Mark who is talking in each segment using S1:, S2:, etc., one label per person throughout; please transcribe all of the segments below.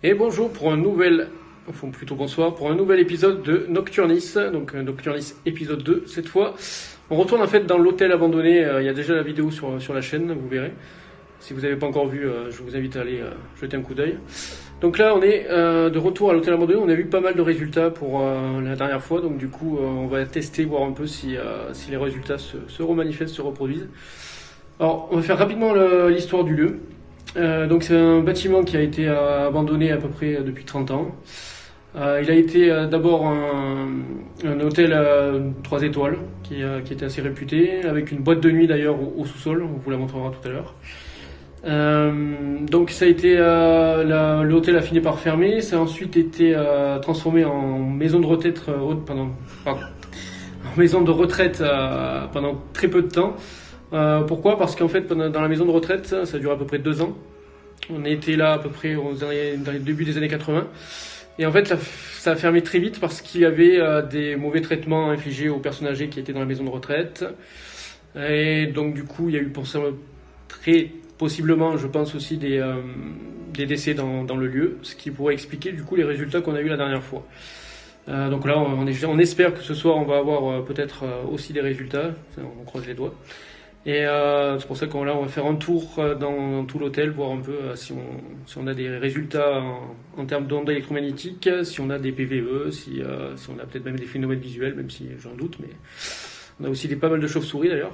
S1: Et bonjour pour un nouvel, enfin plutôt bonsoir, pour un nouvel épisode de Nocturnis, donc Nocturnis épisode 2 cette fois. On retourne en fait dans l'hôtel abandonné, il y a déjà la vidéo sur la chaîne, vous verrez. Si vous n'avez pas encore vu, je vous invite à aller jeter un coup d'œil. Donc là on est de retour à l'hôtel abandonné, on a vu pas mal de résultats pour la dernière fois, donc du coup on va tester, voir un peu si les résultats se remanifestent, se reproduisent. Alors on va faire rapidement l'histoire du lieu. Donc c'est un bâtiment qui a été abandonné à peu près depuis 30 ans. Il a été d'abord un hôtel 3 étoiles qui était assez réputé, avec une boîte de nuit d'ailleurs au sous-sol, on vous la montrera tout à l'heure. Donc ça a été l'hôtel a fini par fermer, ça a ensuite été transformé en maison de retraite en maison de retraite pendant très peu de temps. Pourquoi? Parce qu'en fait dans la maison de retraite ça dure à peu près 2 ans. On était là à peu près dans les débuts des années 80. Et en fait, ça a fermé très vite parce qu'il y avait des mauvais traitements infligés aux personnes âgées qui étaient dans la maison de retraite. Et donc, du coup, il y a eu pour ça très possiblement, je pense aussi, des décès dans le lieu, ce qui pourrait expliquer du coup les résultats qu'on a eu la dernière fois. Donc là, on espère que ce soir, on va avoir peut-être aussi des résultats. On croise les doigts. Et c'est pour ça qu'on va faire un tour dans tout l'hôtel, voir un peu si on a des résultats en termes d'ondes électromagnétiques, si on a des PVE, si on a peut-être même des phénomènes visuels, même si j'en doute, mais on a aussi pas mal de chauves-souris d'ailleurs.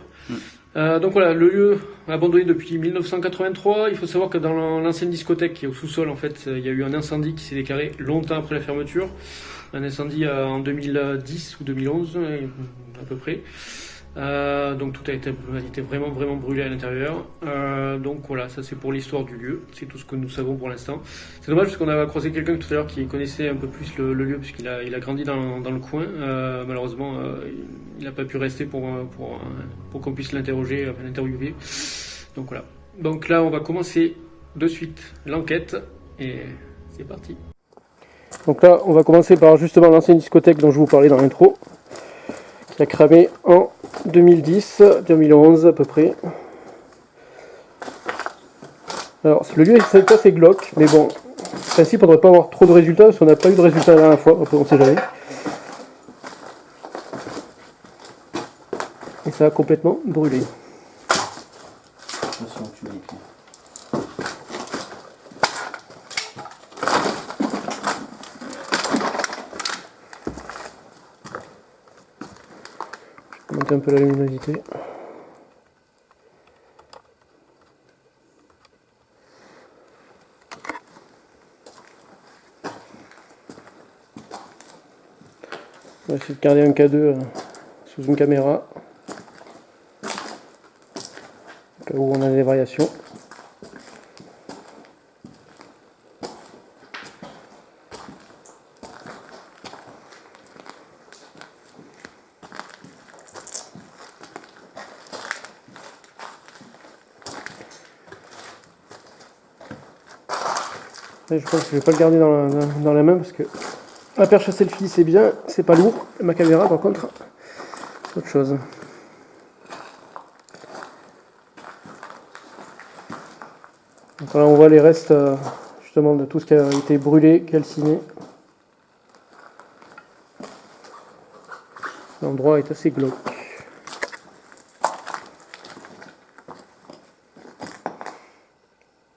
S1: Donc voilà, le lieu abandonné depuis 1983. Il faut savoir que dans l'ancienne discothèque qui est au sous-sol, en fait, il y a eu un incendie qui s'est déclaré longtemps après la fermeture. Un incendie en 2010 ou 2011 à peu près. Donc tout a été vraiment brûlé à l'intérieur. Donc voilà, ça c'est pour l'histoire du lieu. C'est tout ce que nous savons pour l'instant. C'est dommage parce qu'on a croisé quelqu'un tout à l'heure qui connaissait un peu plus le lieu puisqu'il a grandi dans le coin. Malheureusement, il n'a pas pu rester pour qu'on puisse l'interviewer. Donc voilà. Donc là, on va commencer de suite l'enquête et c'est parti. Donc là, on va commencer par justement l'ancienne discothèque dont je vous parlais dans l'intro, qui a cramé en 2010, 2011 à peu près. Alors le lieu est assez glauque, mais bon, en principe on ne devrait pas avoir trop de résultats, parce qu'on n'a pas eu de résultats la dernière fois, après on ne sait jamais. Et ça a complètement brûlé.
S2: Attention, tu mets tout.
S1: Je vais monter un peu la luminosité. On va essayer de garder un K2 sous une caméra, au cas où on a des variations. Et je pense que je vais pas le garder dans la main parce que la perche à selfie c'est bien, c'est pas lourd. Et ma caméra par contre, c'est autre chose. Donc là on voit les restes justement de tout ce qui a été brûlé, calciné. L'endroit est assez glauque.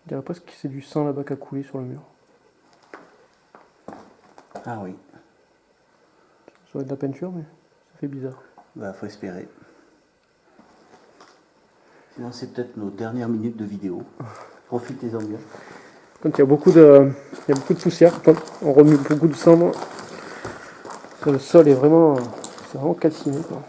S1: Je dirais presque que c'est du sang là-bas qui a coulé sur le mur.
S2: Ah oui,
S1: Ça doit être de la peinture, mais ça fait bizarre.
S2: bah faut espérer. Sinon c'est peut-être nos dernières minutes de vidéo. Profitez-en bien.
S1: Quand il y a beaucoup de poussière, quand on remue beaucoup de cendres, le sol est vraiment, c'est vraiment calciné, quoi.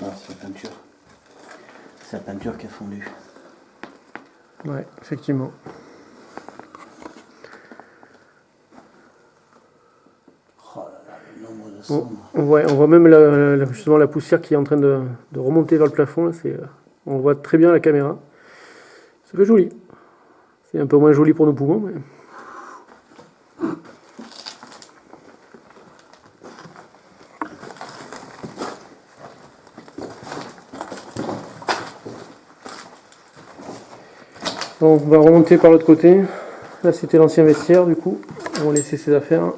S2: Ah, c'est la peinture. C'est la peinture qui a fondu.
S1: Ouais, effectivement.
S2: Oh là là, le nombre de cendres.
S1: On voit même justement la poussière qui est en train de remonter vers le plafond. Là, on voit très bien la caméra. Ça fait joli. C'est un peu moins joli pour nos poumons, mais... Donc on va remonter par l'autre côté. Là c'était l'ancien vestiaire du coup. On va laisser ses affaires.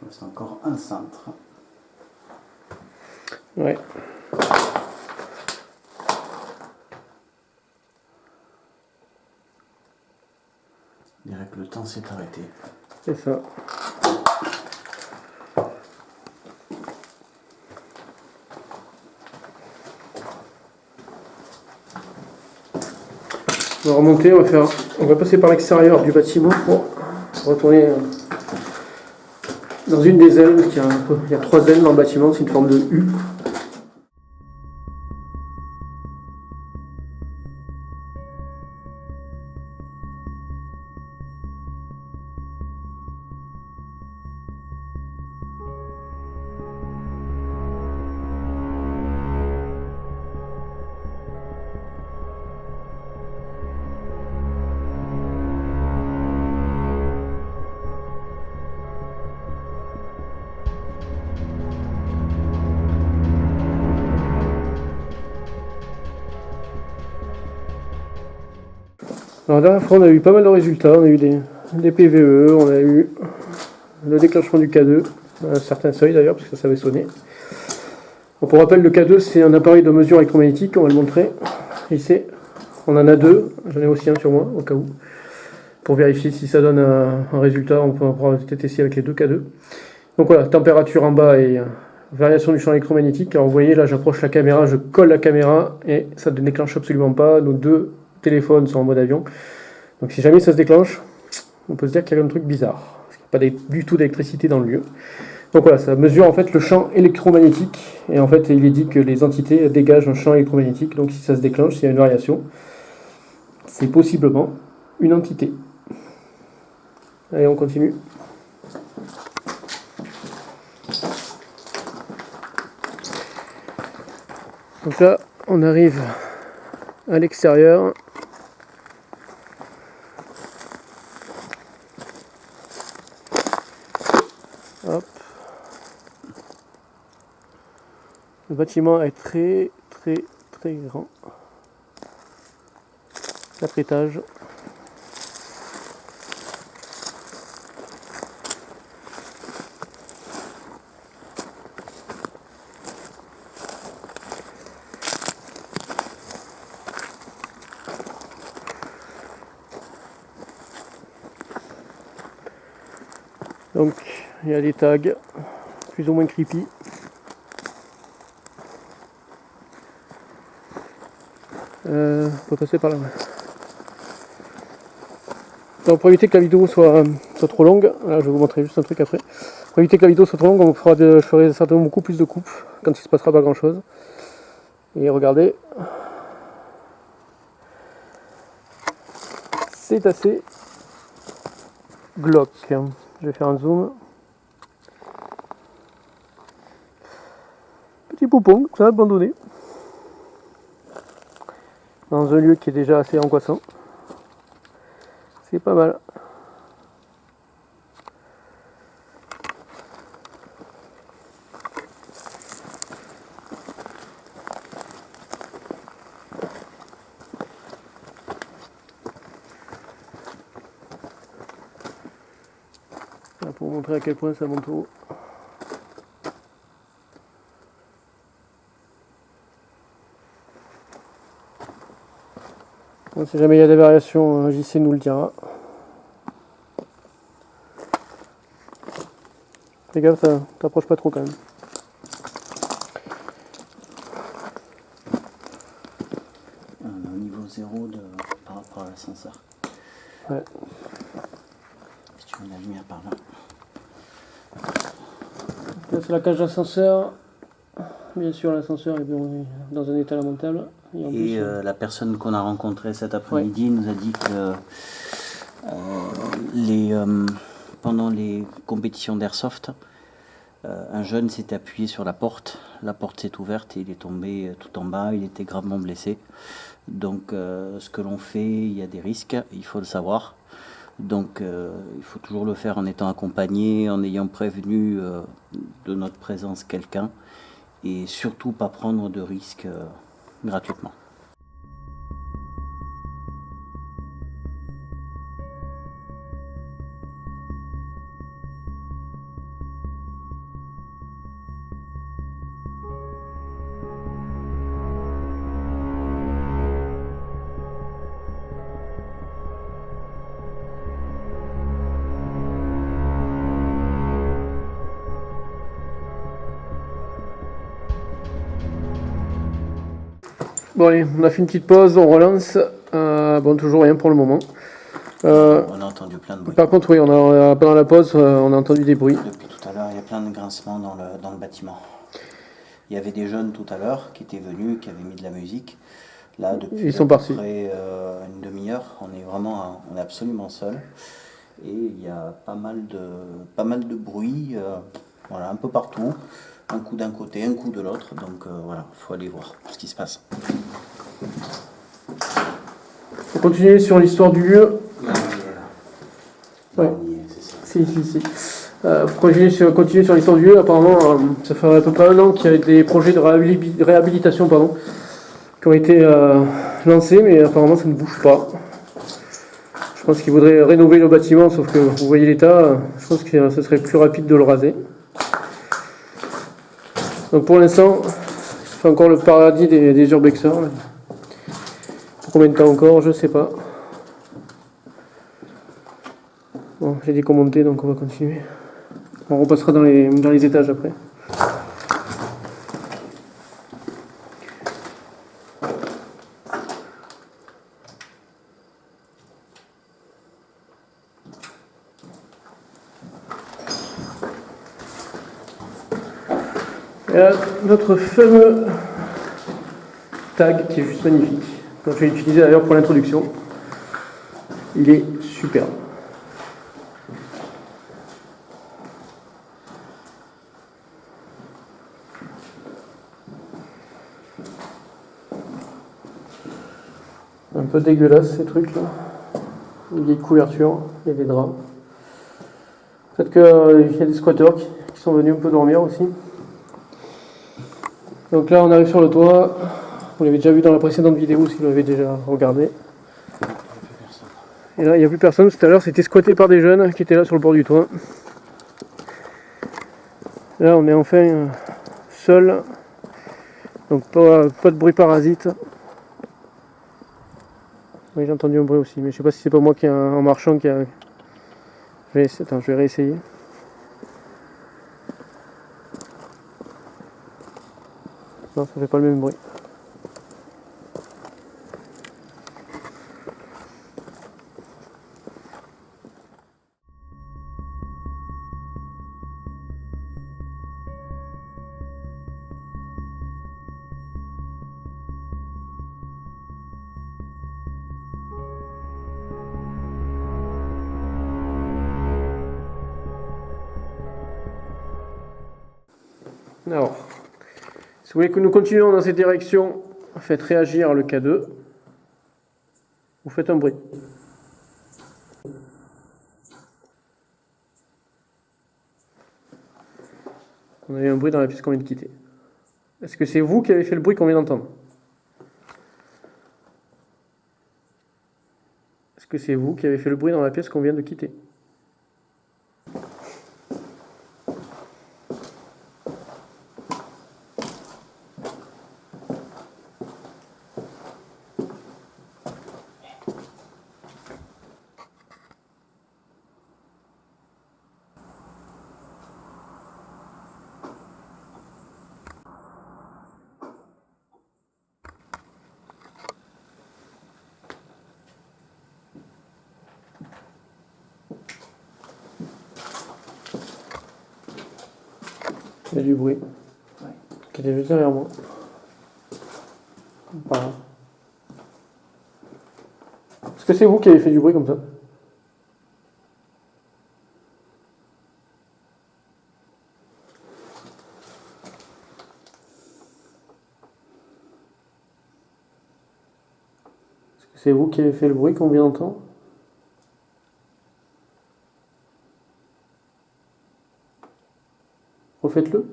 S2: C'est encore un cintre.
S1: Ouais.
S2: Je dirais que le temps s'est arrêté.
S1: C'est ça. On va remonter, on va passer par l'extérieur du bâtiment pour retourner dans une des ailes. Il y a 3 ailes dans le bâtiment, c'est une forme de U. Alors, la dernière fois, on a eu pas mal de résultats. On a eu des PVE, on a eu le déclenchement du K2, à un certain seuil d'ailleurs, parce que ça avait sonné. Donc, pour rappel, le K2, c'est un appareil de mesure électromagnétique, on va le montrer ici. On en a 2, j'en ai aussi un sur moi, au cas où. Pour vérifier si ça donne un résultat, on pourra peut-être essayer avec les 2 K2. Donc voilà, température en bas et variation du champ électromagnétique. Alors vous voyez, là j'approche la caméra, je colle la caméra et ça ne déclenche absolument pas. Nos 2 téléphones sont en mode avion. Donc si jamais ça se déclenche, on peut se dire qu'il y a un truc bizarre. Parce qu'il n'y a pas du tout d'électricité dans le lieu. Donc voilà, ça mesure en fait le champ électromagnétique. Et en fait, il est dit que les entités dégagent un champ électromagnétique. Donc si ça se déclenche, s'il y a une variation, c'est possiblement une entité. Allez, on continue. Donc là, on arrive à l'extérieur. Hop. Le bâtiment est très grand. 4 étages. Donc il y a des tags plus ou moins creepy. On peut passer par là. Donc pour éviter que la vidéo soit trop longue, là je vais vous montrer juste un truc après. Pour éviter que la vidéo soit trop longue, je ferai certainement beaucoup plus de coupes quand il se passera pas grand chose. Et regardez, c'est assez glauque. Je vais faire un zoom. Petit poupon, ça abandonné. Dans un lieu qui est déjà assez angoissant. C'est pas mal. Là, pour vous montrer à quel point ça monte haut. Bon, si jamais il y a des variations, JC nous le dira. Fais gaffe, t'approches pas trop quand même.
S2: On est au niveau 0 par rapport à l'ascenseur.
S1: Ouais.
S2: Si tu veux la lumière par là.
S1: Là c'est la cage d'ascenseur. Bien sûr l'ascenseur est bien dans un état lamentable.
S2: Et la personne qu'on a rencontrée cet après-midi nous a dit que pendant les compétitions d'airsoft, un jeune s'est appuyé sur la porte s'est ouverte et il est tombé tout en bas, il était gravement blessé. Donc ce que l'on fait, il y a des risques, il faut le savoir. Donc il faut toujours le faire en étant accompagné, en ayant prévenu de notre présence quelqu'un et surtout pas prendre de risques gratuitement.
S1: Bon allez, on a fait une petite pause, on relance. Bon, toujours rien pour le moment.
S2: On a entendu plein de bruits.
S1: Par contre, oui, pendant la pause, on a entendu des bruits.
S2: Depuis tout à l'heure, il y a plein de grincements dans le bâtiment. Il y avait des jeunes tout à l'heure qui étaient venus, qui avaient mis de la musique. Là, depuis
S1: Ils sont
S2: à peu
S1: partis.
S2: près une demi-heure, on est absolument seul. Et il y a pas mal de bruit, voilà, un peu partout. Un coup d'un côté, un coup de l'autre. Donc voilà, il faut aller voir ce qui se passe.
S1: On continue sur l'histoire du lieu. Ouais.
S2: C'est ça.
S1: Si. Continuer sur l'histoire du lieu. Apparemment, ça fait à peu près 1 an qu'il y a des projets de réhabilitation qui ont été lancés, mais apparemment ça ne bouge pas. Je pense qu'il faudrait rénover le bâtiment, sauf que vous voyez l'état, je pense que ce serait plus rapide de le raser. Donc pour l'instant, c'est encore le paradis des urbexeurs. Pour combien de temps encore, je sais pas. Bon, j'ai dit qu'on montait, donc on va continuer. On repassera dans les étages après. Et là, notre fameux tag qui est juste magnifique. Donc, je l'ai utilisé d'ailleurs pour l'introduction. Il est superbe. Un peu dégueulasse ces trucs là. Une vieille couverture, il y a des draps. Peut-être qu'il y a des squatteurs qui sont venus un peu dormir aussi. Donc là on arrive sur le toit. Vous l'avez déjà vu dans la précédente vidéo si vous l'avez déjà regardé. Et là il n'y a plus personne. Tout à l'heure c'était squatté par des jeunes qui étaient là sur le bord du toit. Là on est enfin seul. Donc pas de bruit parasite. Oui, j'ai entendu un bruit aussi, mais je sais pas si c'est pas moi qui en marchant qui a. Attends, je vais réessayer. Non, ça fait pas le même bruit. Alors, si vous voulez que nous continuions dans cette direction, faites réagir le K2. Vous faites un bruit. On a eu un bruit dans la pièce qu'on vient de quitter. Est-ce que c'est vous qui avez fait le bruit qu'on vient d'entendre? Est-ce que c'est vous qui avez fait le bruit dans la pièce qu'on vient de quitter? Il y a du bruit.
S2: Ouais.
S1: Qui était juste derrière moi. Pas grave. Est-ce que c'est vous qui avez fait du bruit comme ça? C'est vous qui avez fait le bruit qu'on vient d'entendre? Refaites-le.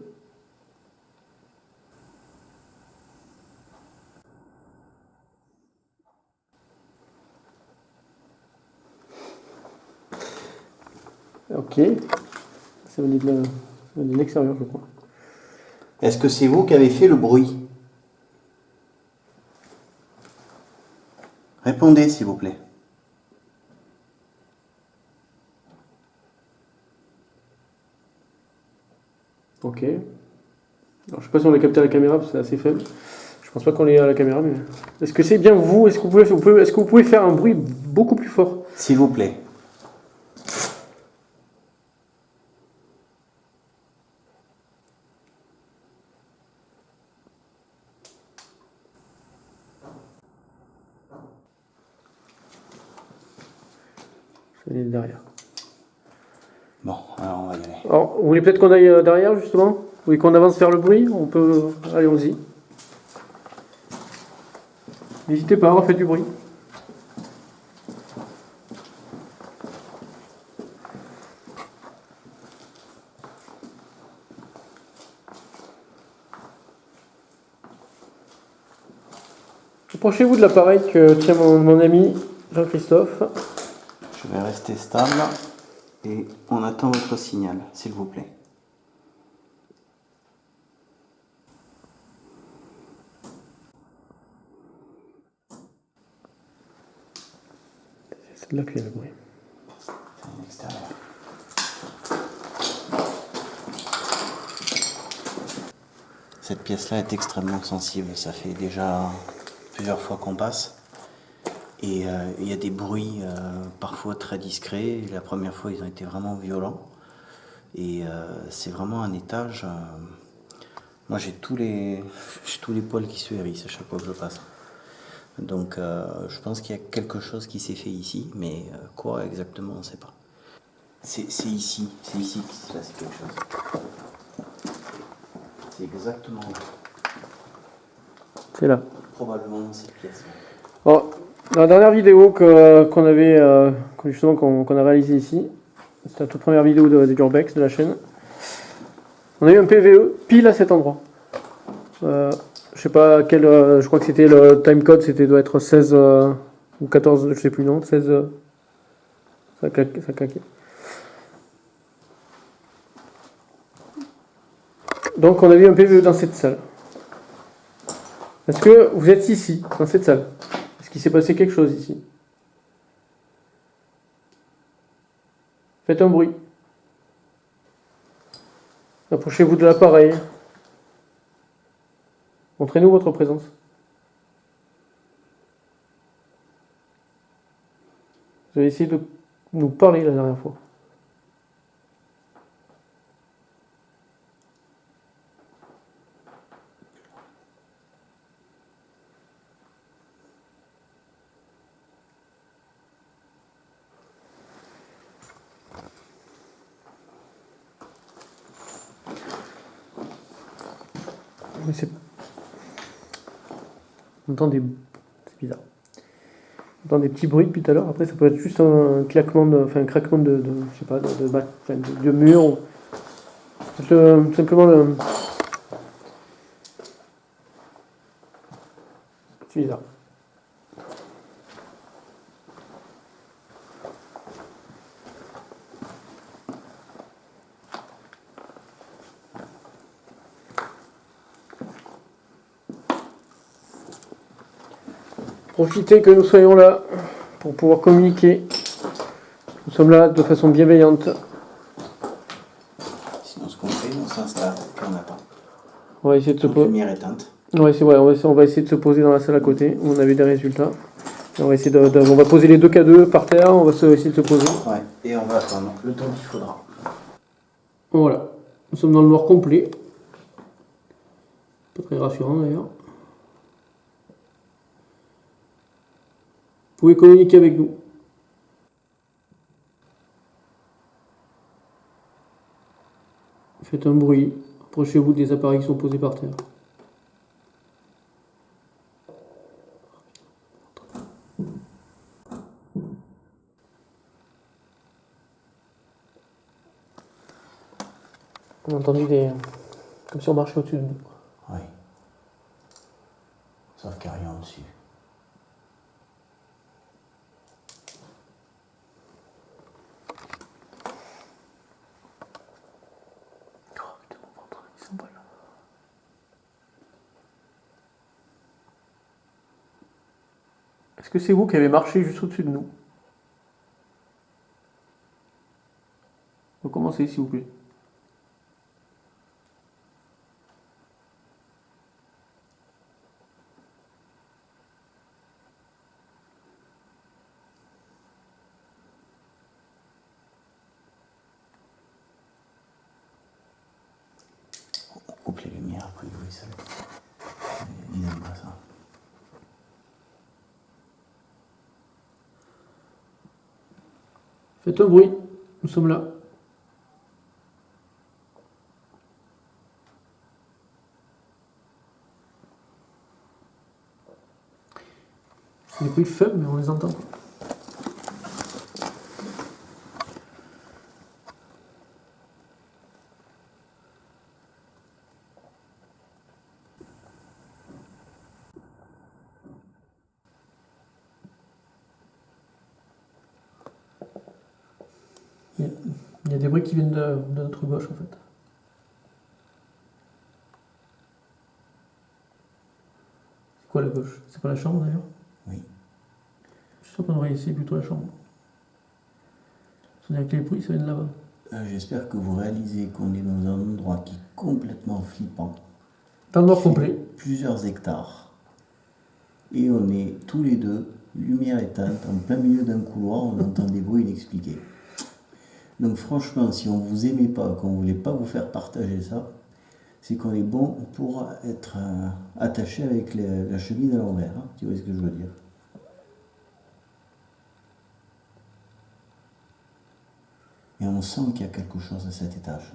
S1: Ok. Ça venait de l'extérieur, je crois.
S2: Est-ce que c'est vous qui avez fait le bruit? Répondez, s'il vous plaît.
S1: Ok. Alors, je sais pas si on l'a capté à la caméra parce que c'est assez faible. Je pense pas qu'on l'ait à la caméra, mais. Est-ce que c'est bien vous? Est-ce que vous pouvez faire un bruit beaucoup plus fort?
S2: S'il vous plaît.
S1: Ça vient de derrière.
S2: Bon, alors on va y aller.
S1: Alors, vous voulez peut-être qu'on aille derrière, justement? Vous voulez qu'on avance vers le bruit? On peut. Allez, allons-y. N'hésitez pas, refaites du bruit. Approchez-vous de l'appareil que tient mon ami Jean-Christophe.
S2: Je vais rester stable et on attend votre signal, s'il vous plaît.
S1: C'est de là qu'il y a le bruit.
S2: C'est à l'extérieur. Cette pièce-là est extrêmement sensible. Ça fait déjà plusieurs fois qu'on passe. Et il y a des bruits parfois très discrets. La première fois, ils ont été vraiment violents. Et c'est vraiment un étage. Moi, j'ai tous les poils qui se hérissent à chaque fois que je passe. Donc, je pense qu'il y a quelque chose qui s'est fait ici, mais quoi exactement, on ne sait pas. C'est ici qu'il se passe quelque chose. C'est exactement là.
S1: C'est là.
S2: Probablement dans cette pièce.
S1: Bon, dans la dernière vidéo qu'on avait justement qu'on a réalisée ici, c'était la toute première vidéo d'Urbex de la chaîne. On a eu un PVE pile à cet endroit. Je sais pas quel, je crois que c'était le timecode, doit être 16 ou 14, je sais plus non, 16. Ça a claqué. Donc on a eu un PVE dans cette salle. Est-ce que vous êtes ici, dans cette salle? Est-ce qu'il s'est passé quelque chose ici? Faites un bruit. Approchez-vous de l'appareil. Montrez-nous votre présence. Vous avez essayé de nous parler la dernière fois. Mais c'est... On entend des... C'est bizarre. On entend des petits bruits depuis tout à l'heure. Après, ça peut être juste un claquement un craquement je sais pas, de mur. Ou... simplement le... C'est bizarre. Profitez que nous soyons là pour pouvoir communiquer. Nous sommes là de façon bienveillante.
S2: Sinon, ce qu'on fait, on s'installe et on attend.
S1: On va essayer de se
S2: Toute
S1: poser.
S2: lumière éteinte.
S1: Ouais, c'est vrai, on va essayer de se poser dans la salle à côté où on avait des résultats. Et on va essayer on va poser les 2K2 par terre, on va essayer de se poser.
S2: Ouais, et on va attendre le temps qu'il faudra.
S1: Voilà, nous sommes dans le noir complet. Pas très rassurant d'ailleurs. Vous pouvez communiquer avec nous. Faites un bruit, approchez-vous des appareils qui sont posés par terre. On a entendu des... comme si on marchait au-dessus de nous.
S2: Oui. Sauf qu'il n'y a rien au-dessus.
S1: Oh putain, mon ventre, ils sont pas là. Est-ce que c'est vous qui avez marché juste au-dessus de nous? Recommencez, s'il vous plaît.
S2: On coupe les lumières, après oui, ça. Ils n'aiment pas ça.
S1: Faites un bruit, nous sommes là. C'est des bruits faibles, mais on les entend. Il y a des bruits qui viennent de notre gauche en fait. C'est quoi la gauche? C'est pas la chambre d'ailleurs?
S2: Oui.
S1: Je suis sûr qu'on devrait essayer plutôt la chambre. On dirait que les bruits ça vient de là-bas.
S2: J'espère que vous réalisez qu'on est dans un endroit qui est complètement flippant.
S1: Dans le noir complet.
S2: Plusieurs hectares. Et on est tous les deux, lumière éteinte, en plein milieu d'un couloir, on entend des bruits inexpliqués. Donc franchement, si on vous aimait pas, qu'on voulait pas vous faire partager ça, c'est qu'on est bon pour être attaché avec la chemise à l'envers. Hein, tu vois ce que je veux dire? Et on sent qu'il y a quelque chose à cet étage.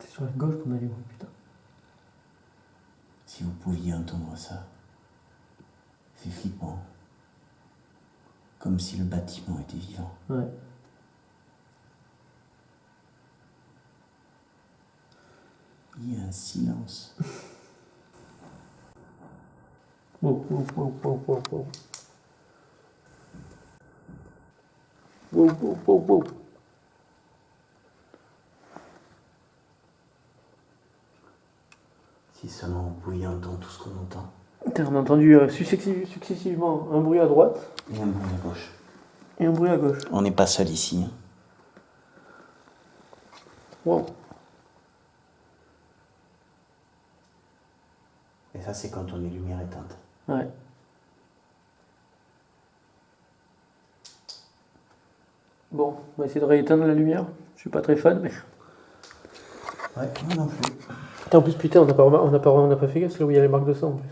S1: C'est sur la gauche qu'on a les bruits, putain.
S2: Si vous pouviez entendre ça, c'est flippant. Comme si le bâtiment était vivant.
S1: Ouais.
S2: Il y a un silence.
S1: Wow, wow, wow, wow, wow, wow. Wow, wow, wow, wow.
S2: Si seulement vous pouviez entendre tout ce qu'on entend.
S1: Putain, on a entendu successivement un bruit à droite
S2: Et un bruit à gauche.
S1: et un bruit à gauche.
S2: On n'est pas seul ici. Hein.
S1: Wow.
S2: Et ça, c'est quand on est lumière éteinte.
S1: Ouais. Bon, on va essayer de rééteindre la lumière. Je suis pas très fan, mais.
S2: Ouais, moi non plus.
S1: Putain, en plus, putain, on n'a pas fait gaffe, c'est là où il y a les marques de sang en plus.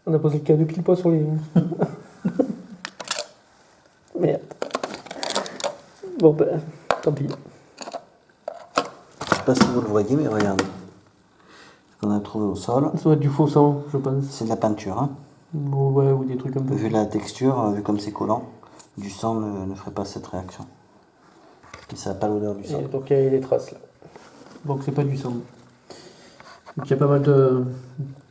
S1: On a posé le cas de clip sur les. Merde. Bon, ben, tant pis.
S2: Je sais pas si vous le voyez, mais regardez. Ce qu'on a trouvé au sol.
S1: Ça doit être du faux sang, je pense.
S2: C'est de la peinture. Hein.
S1: Bon, ouais, ou des trucs comme ça.
S2: Vu la texture, vu comme c'est collant, du sang ne ferait pas cette réaction. Et ça n'a pas l'odeur du sang.
S1: Et donc il y a les traces là. Donc c'est pas du sang. Donc il y a pas mal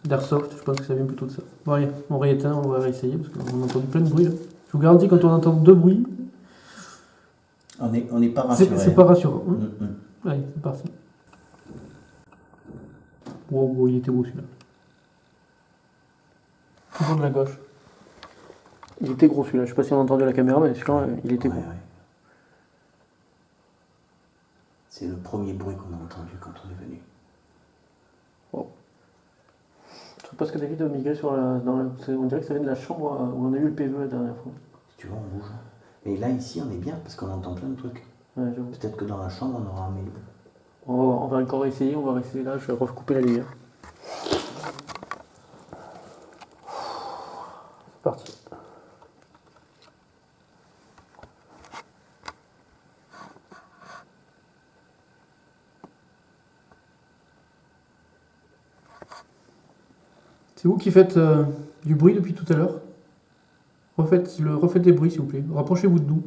S1: d'airsoft, je pense que ça vient plutôt de ça. Bon allez, on rééteint, on va réessayer parce qu'on a entendu plein de bruits là. Je vous garantis quand on entend deux bruits,
S2: On n'est pas rassuré.
S1: c'est pas rassurant. Hein.
S2: Mm.
S1: Allez, c'est parti. Wow, wow, il était beau celui-là. Toujours de la gauche. Il était gros celui-là, je sais pas si on a entendu la caméra, mais celui-là, il était gros.
S2: Ouais. C'est le premier bruit qu'on a entendu quand on est venu.
S1: Wow. Je sais pas ce que David a migré sur on dirait que ça vient de la chambre où on a eu le PV la dernière fois.
S2: Si tu veux, on bouge. Mais là, ici, on est bien parce qu'on entend plein de trucs.
S1: Ouais, j'avoue.
S2: Peut-être que dans la chambre, on aura un mail.
S1: On va encore essayer, on va rester là, je vais recouper la lumière. C'est parti. C'est vous qui faites du bruit depuis tout à l'heure? refaites des bruits, s'il vous plaît. Rapprochez-vous de nous.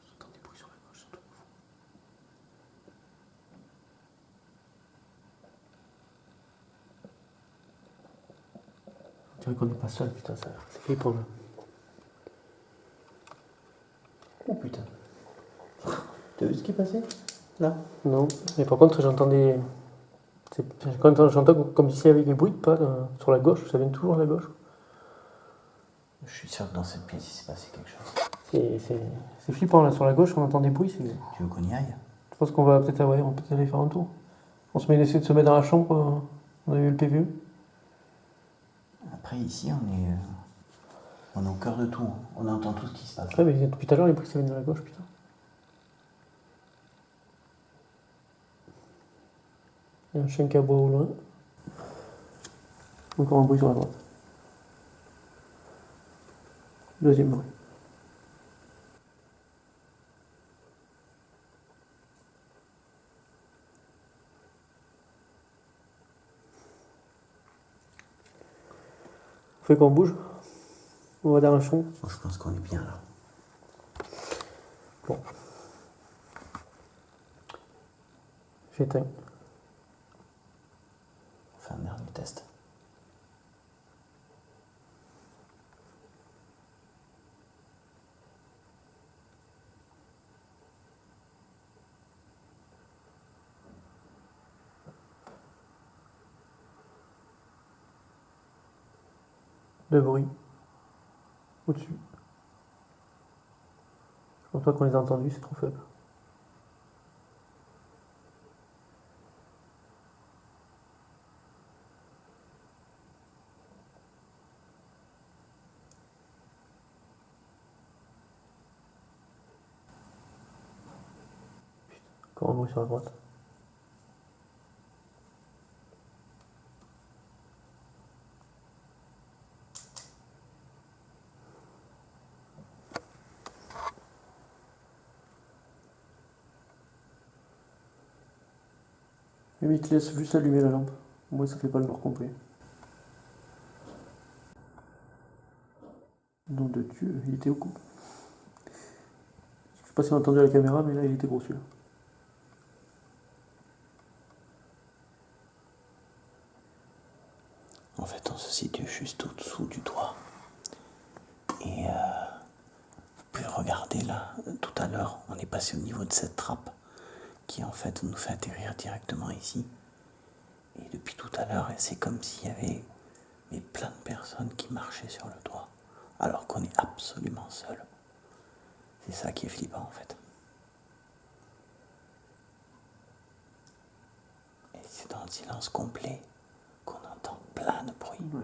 S1: J'entends des bruits sur la gauche, surtout. On dirait qu'on n'est pas seul, putain, ça. C'est flippant là.
S2: Oh putain. T'as vu ce qui est passé là?
S1: Non, mais par contre, j'entendais. Quand j'entends comme s'il y avait des bruits de pas sur la gauche, ça vient toujours de la gauche.
S2: Je suis sûr que dans cette pièce il s'est passé quelque chose.
S1: C'est flippant là, sur la gauche, on entend des bruits.
S2: Tu veux qu'on y aille?
S1: Je pense qu'on va peut-être aller faire un tour. On se met essayer de se mettre dans la chambre, on a eu le PVE.
S2: Après ici on est au cœur de tout, hein. On entend tout ce qui se passe.
S1: Ouais, mais depuis tout à l'heure, les bruits ça vient de la gauche, putain. Il y a un chien qui aboie au loin. Encore un bruit sur la droite. Deuxième bruit. Faut qu'on bouge. On va dans la chambre.
S2: Bon, je pense qu'on est bien là.
S1: Bon. J'éteins.
S2: On fait un dernier test.
S1: De bruit. Au-dessus. Je pense pas qu'on les a entendus, c'est trop faible. Encore un bruit sur la droite. Mais il te laisse juste allumer la lampe. Moi, ça fait pas le noir complet. Nom de Dieu, il était au cou. Je sais pas si on a entendu à la caméra, mais là, il était gros celui-là.
S2: En fait, on se situe juste au-dessous du toit. Et vous pouvez regarder là, tout à l'heure, on est passé au niveau de cette trappe qui en fait nous fait atterrir directement ici. Et depuis tout à l'heure, c'est comme s'il y avait plein de personnes qui marchaient sur le toit, alors qu'on est absolument seul. C'est ça qui est flippant en fait. Et c'est dans le silence complet qu'on entend plein de bruits.
S1: Ouais.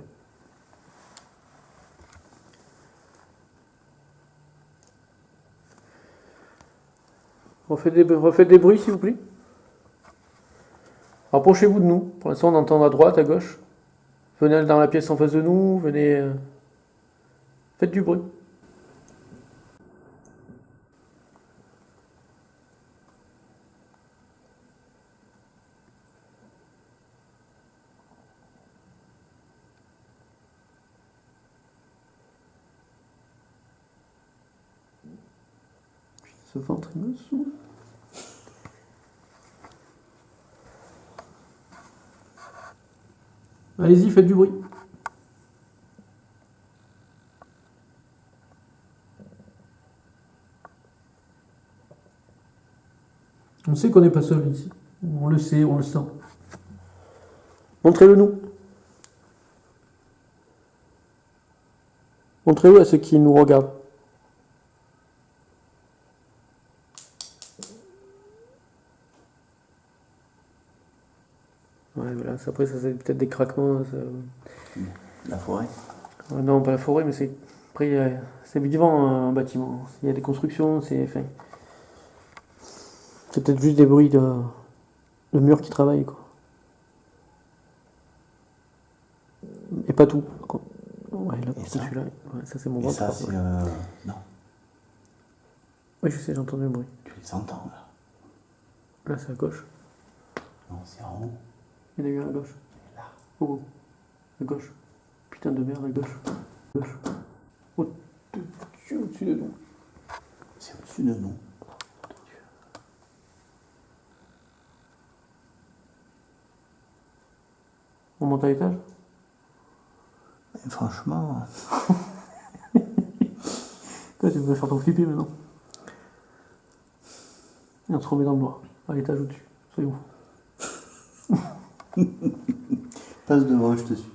S1: Refaites des bruits, s'il vous plaît. Rapprochez-vous de nous. Pour l'instant, on entend à droite, à gauche. Venez dans la pièce en face de nous. Venez. Faites du bruit. Ce ventre, il me saoule. Allez-y, faites du bruit. On sait qu'on n'est pas seul ici. On le sait, on le sent. Montrez-le nous. Montrez-le à ceux qui nous regardent. Ouais, voilà. Après, ça c'est peut-être des craquements.
S2: La forêt.
S1: Non, pas la forêt, mais c'est. Après, c'est vivant un bâtiment. Il y a des constructions, c'est. Enfin, c'est peut-être juste des bruits de murs qui travaillent, quoi. Et pas tout, par contre. Ouais, là,
S2: Et
S1: c'est
S2: ça
S1: celui-là. Ouais, ça, c'est mon
S2: Et
S1: ventre.
S2: ça,
S1: par
S2: c'est...
S1: contre.
S2: Non,
S1: Oui, je sais, j'ai entendu le bruit.
S2: tu les entends là.
S1: Là, c'est à gauche.
S2: Non, c'est en haut.
S1: Il y en a eu un à gauche.
S2: Là.
S1: Oh, à gauche. Putain de merde, à gauche. Gauche. Au-dessus de nous.
S2: C'est au-dessus de nous.
S1: On monte à l'étage?
S2: Et franchement...
S1: Toi, tu veux faire ton flipper maintenant. Et on se remet dans le noir. À l'étage au-dessus. Soyons fous.
S2: Passe devant, je te suis.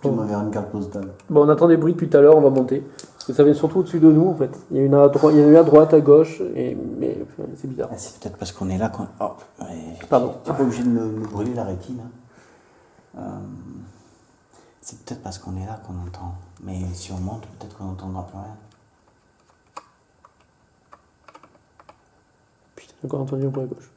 S2: Tu
S1: Bon.
S2: m'enverras une carte postale.
S1: Bon, on attend des bruits depuis tout à l'heure, on va monter. Parce que ça vient surtout au-dessus de nous en fait. Il y en a eu à droite, à gauche, mais c'est bizarre.
S2: Ah, c'est peut-être parce qu'on est là qu'on... Oh, ouais,
S1: Pardon.
S2: Tu n'es pas obligé de me brûler la rétine. Hein. C'est peut-être parce qu'on est là qu'on entend. Mais si on monte, peut-être qu'on n'entendra plus rien.
S1: Putain, j'ai encore entendu un bruit à gauche.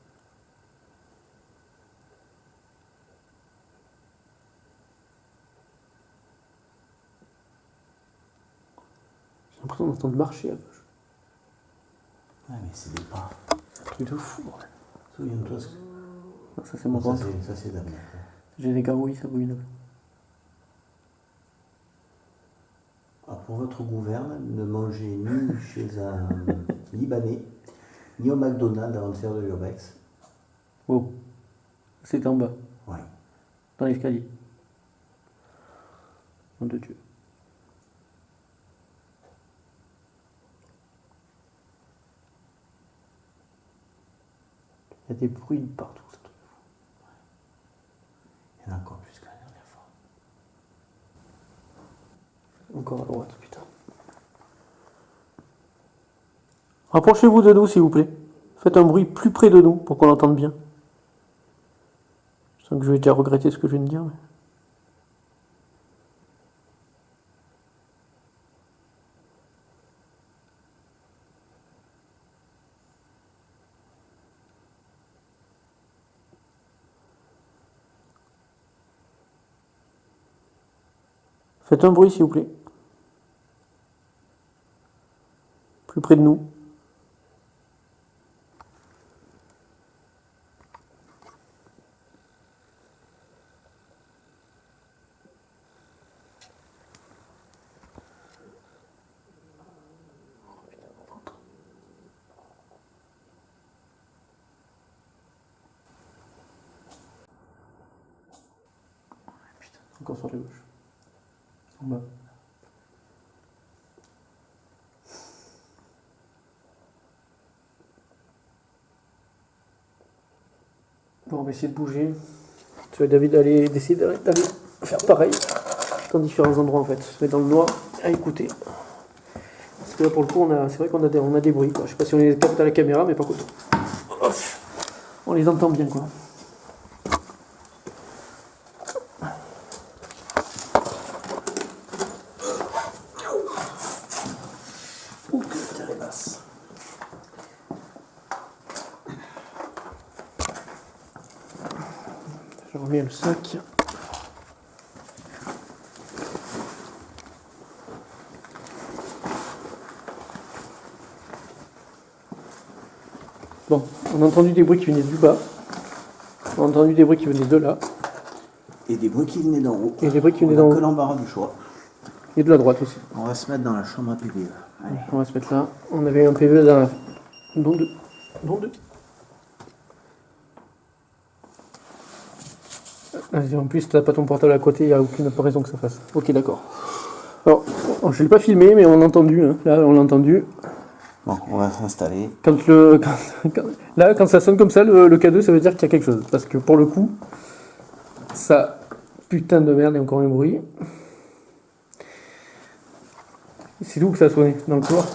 S1: J'ai l'impression d'entendre marcher à gauche.
S2: Ouais, mais c'est des pas.
S1: Un truc de fou. Ouais.
S2: Souviens-toi ce que...
S1: Ah, ça c'est mon ventre.
S2: Ça c'est Damien.
S1: J'ai des gargouilles, ça bouille là.
S2: Alors, pour votre gouverne, ne mangez ni chez un Libanais, ni au McDonald's avant de faire de l'urbex.
S1: Oh, c'est en bas,
S2: Ouais.
S1: dans l'escalier. Nom de Dieu. Il y a des bruits partout, ça.
S2: Il y en a encore plus que la dernière fois.
S1: Encore à droite, putain. Rapprochez-vous de nous, s'il vous plaît. Faites un bruit plus près de nous pour qu'on l'entende bien. Je sens que je vais déjà regretter ce que je viens de dire. Mais... Faites un bruit, s'il vous plaît. Plus près de nous. Putain, encore sur la gauche. En bas. Bon, on va essayer de bouger. Tu vas David d'essayer d'aller faire pareil dans différents endroits en fait. Se mettre dans le noir à écouter. Parce que là pour le coup c'est vrai qu'on a des bruits quoi. Je sais pas si on les capte à la caméra mais par contre on les entend bien quoi.
S2: Ouh, que terre est basse.
S1: Je remets le sac. Bon, on a entendu des bruits qui venaient du bas. On a entendu des bruits qui venaient de là.
S2: Et des bruits qui venaient d'en haut.
S1: Et des bruits qui venaient
S2: On
S1: d'en
S2: a que
S1: haut.
S2: l'embarras du choix.
S1: Et de la droite aussi.
S2: On va se mettre dans la chambre à PVE. Allez.
S1: On va se mettre là. On avait un PVE dans la... Nom de... Vas-y, en plus, t'as pas ton portable à côté, il n'y a aucune raison que ça fasse. Ok, d'accord. Alors, je ne l'ai pas filmé, mais on a entendu. Hein. Là, on l'a entendu.
S2: Bon, on va s'installer.
S1: Quand ça sonne comme ça, le K2, ça veut dire qu'il y a quelque chose. Parce que pour le coup, ça... Putain de merde, il y a encore un bruit. C'est d'où que ça a sonné? Dans le couloir?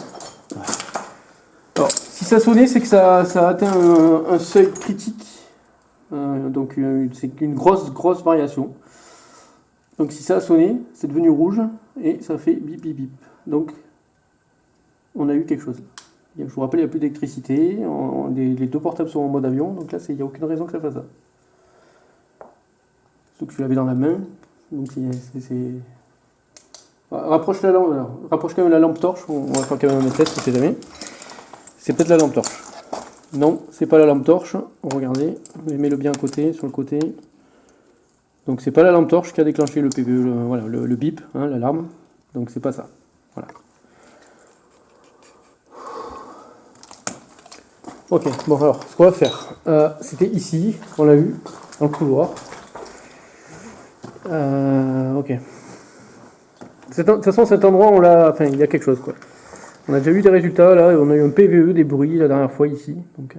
S1: Alors, si ça sonnait, c'est que ça a atteint un seuil critique. Donc c'est une grosse variation. Donc si ça a sonné, c'est devenu rouge et ça fait bip bip bip. Donc on a eu quelque chose. Je vous rappelle, il n'y a plus d'électricité, les deux portables sont en mode avion, donc là il n'y a aucune raison que ça fasse ça. Surtout que je l'avais dans la main. Donc c'est... Rapproche quand même la lampe torche, on va faire quand même un test, on sait jamais. C'est peut-être la lampe torche. Non, c'est pas la lampe torche. Regardez, mets-le bien à côté, sur le côté. Donc c'est pas la lampe torche qui a déclenché le PVE, voilà, le bip, hein, l'alarme. Donc c'est pas ça. Voilà. Ok, bon alors, ce qu'on va faire, c'était ici, on l'a vu, dans le couloir. Ok. De toute façon, cet endroit, on l'a, enfin, il y a quelque chose, quoi. On a déjà eu des résultats, là, on a eu un PVE, des bruits, la dernière fois, ici. Donc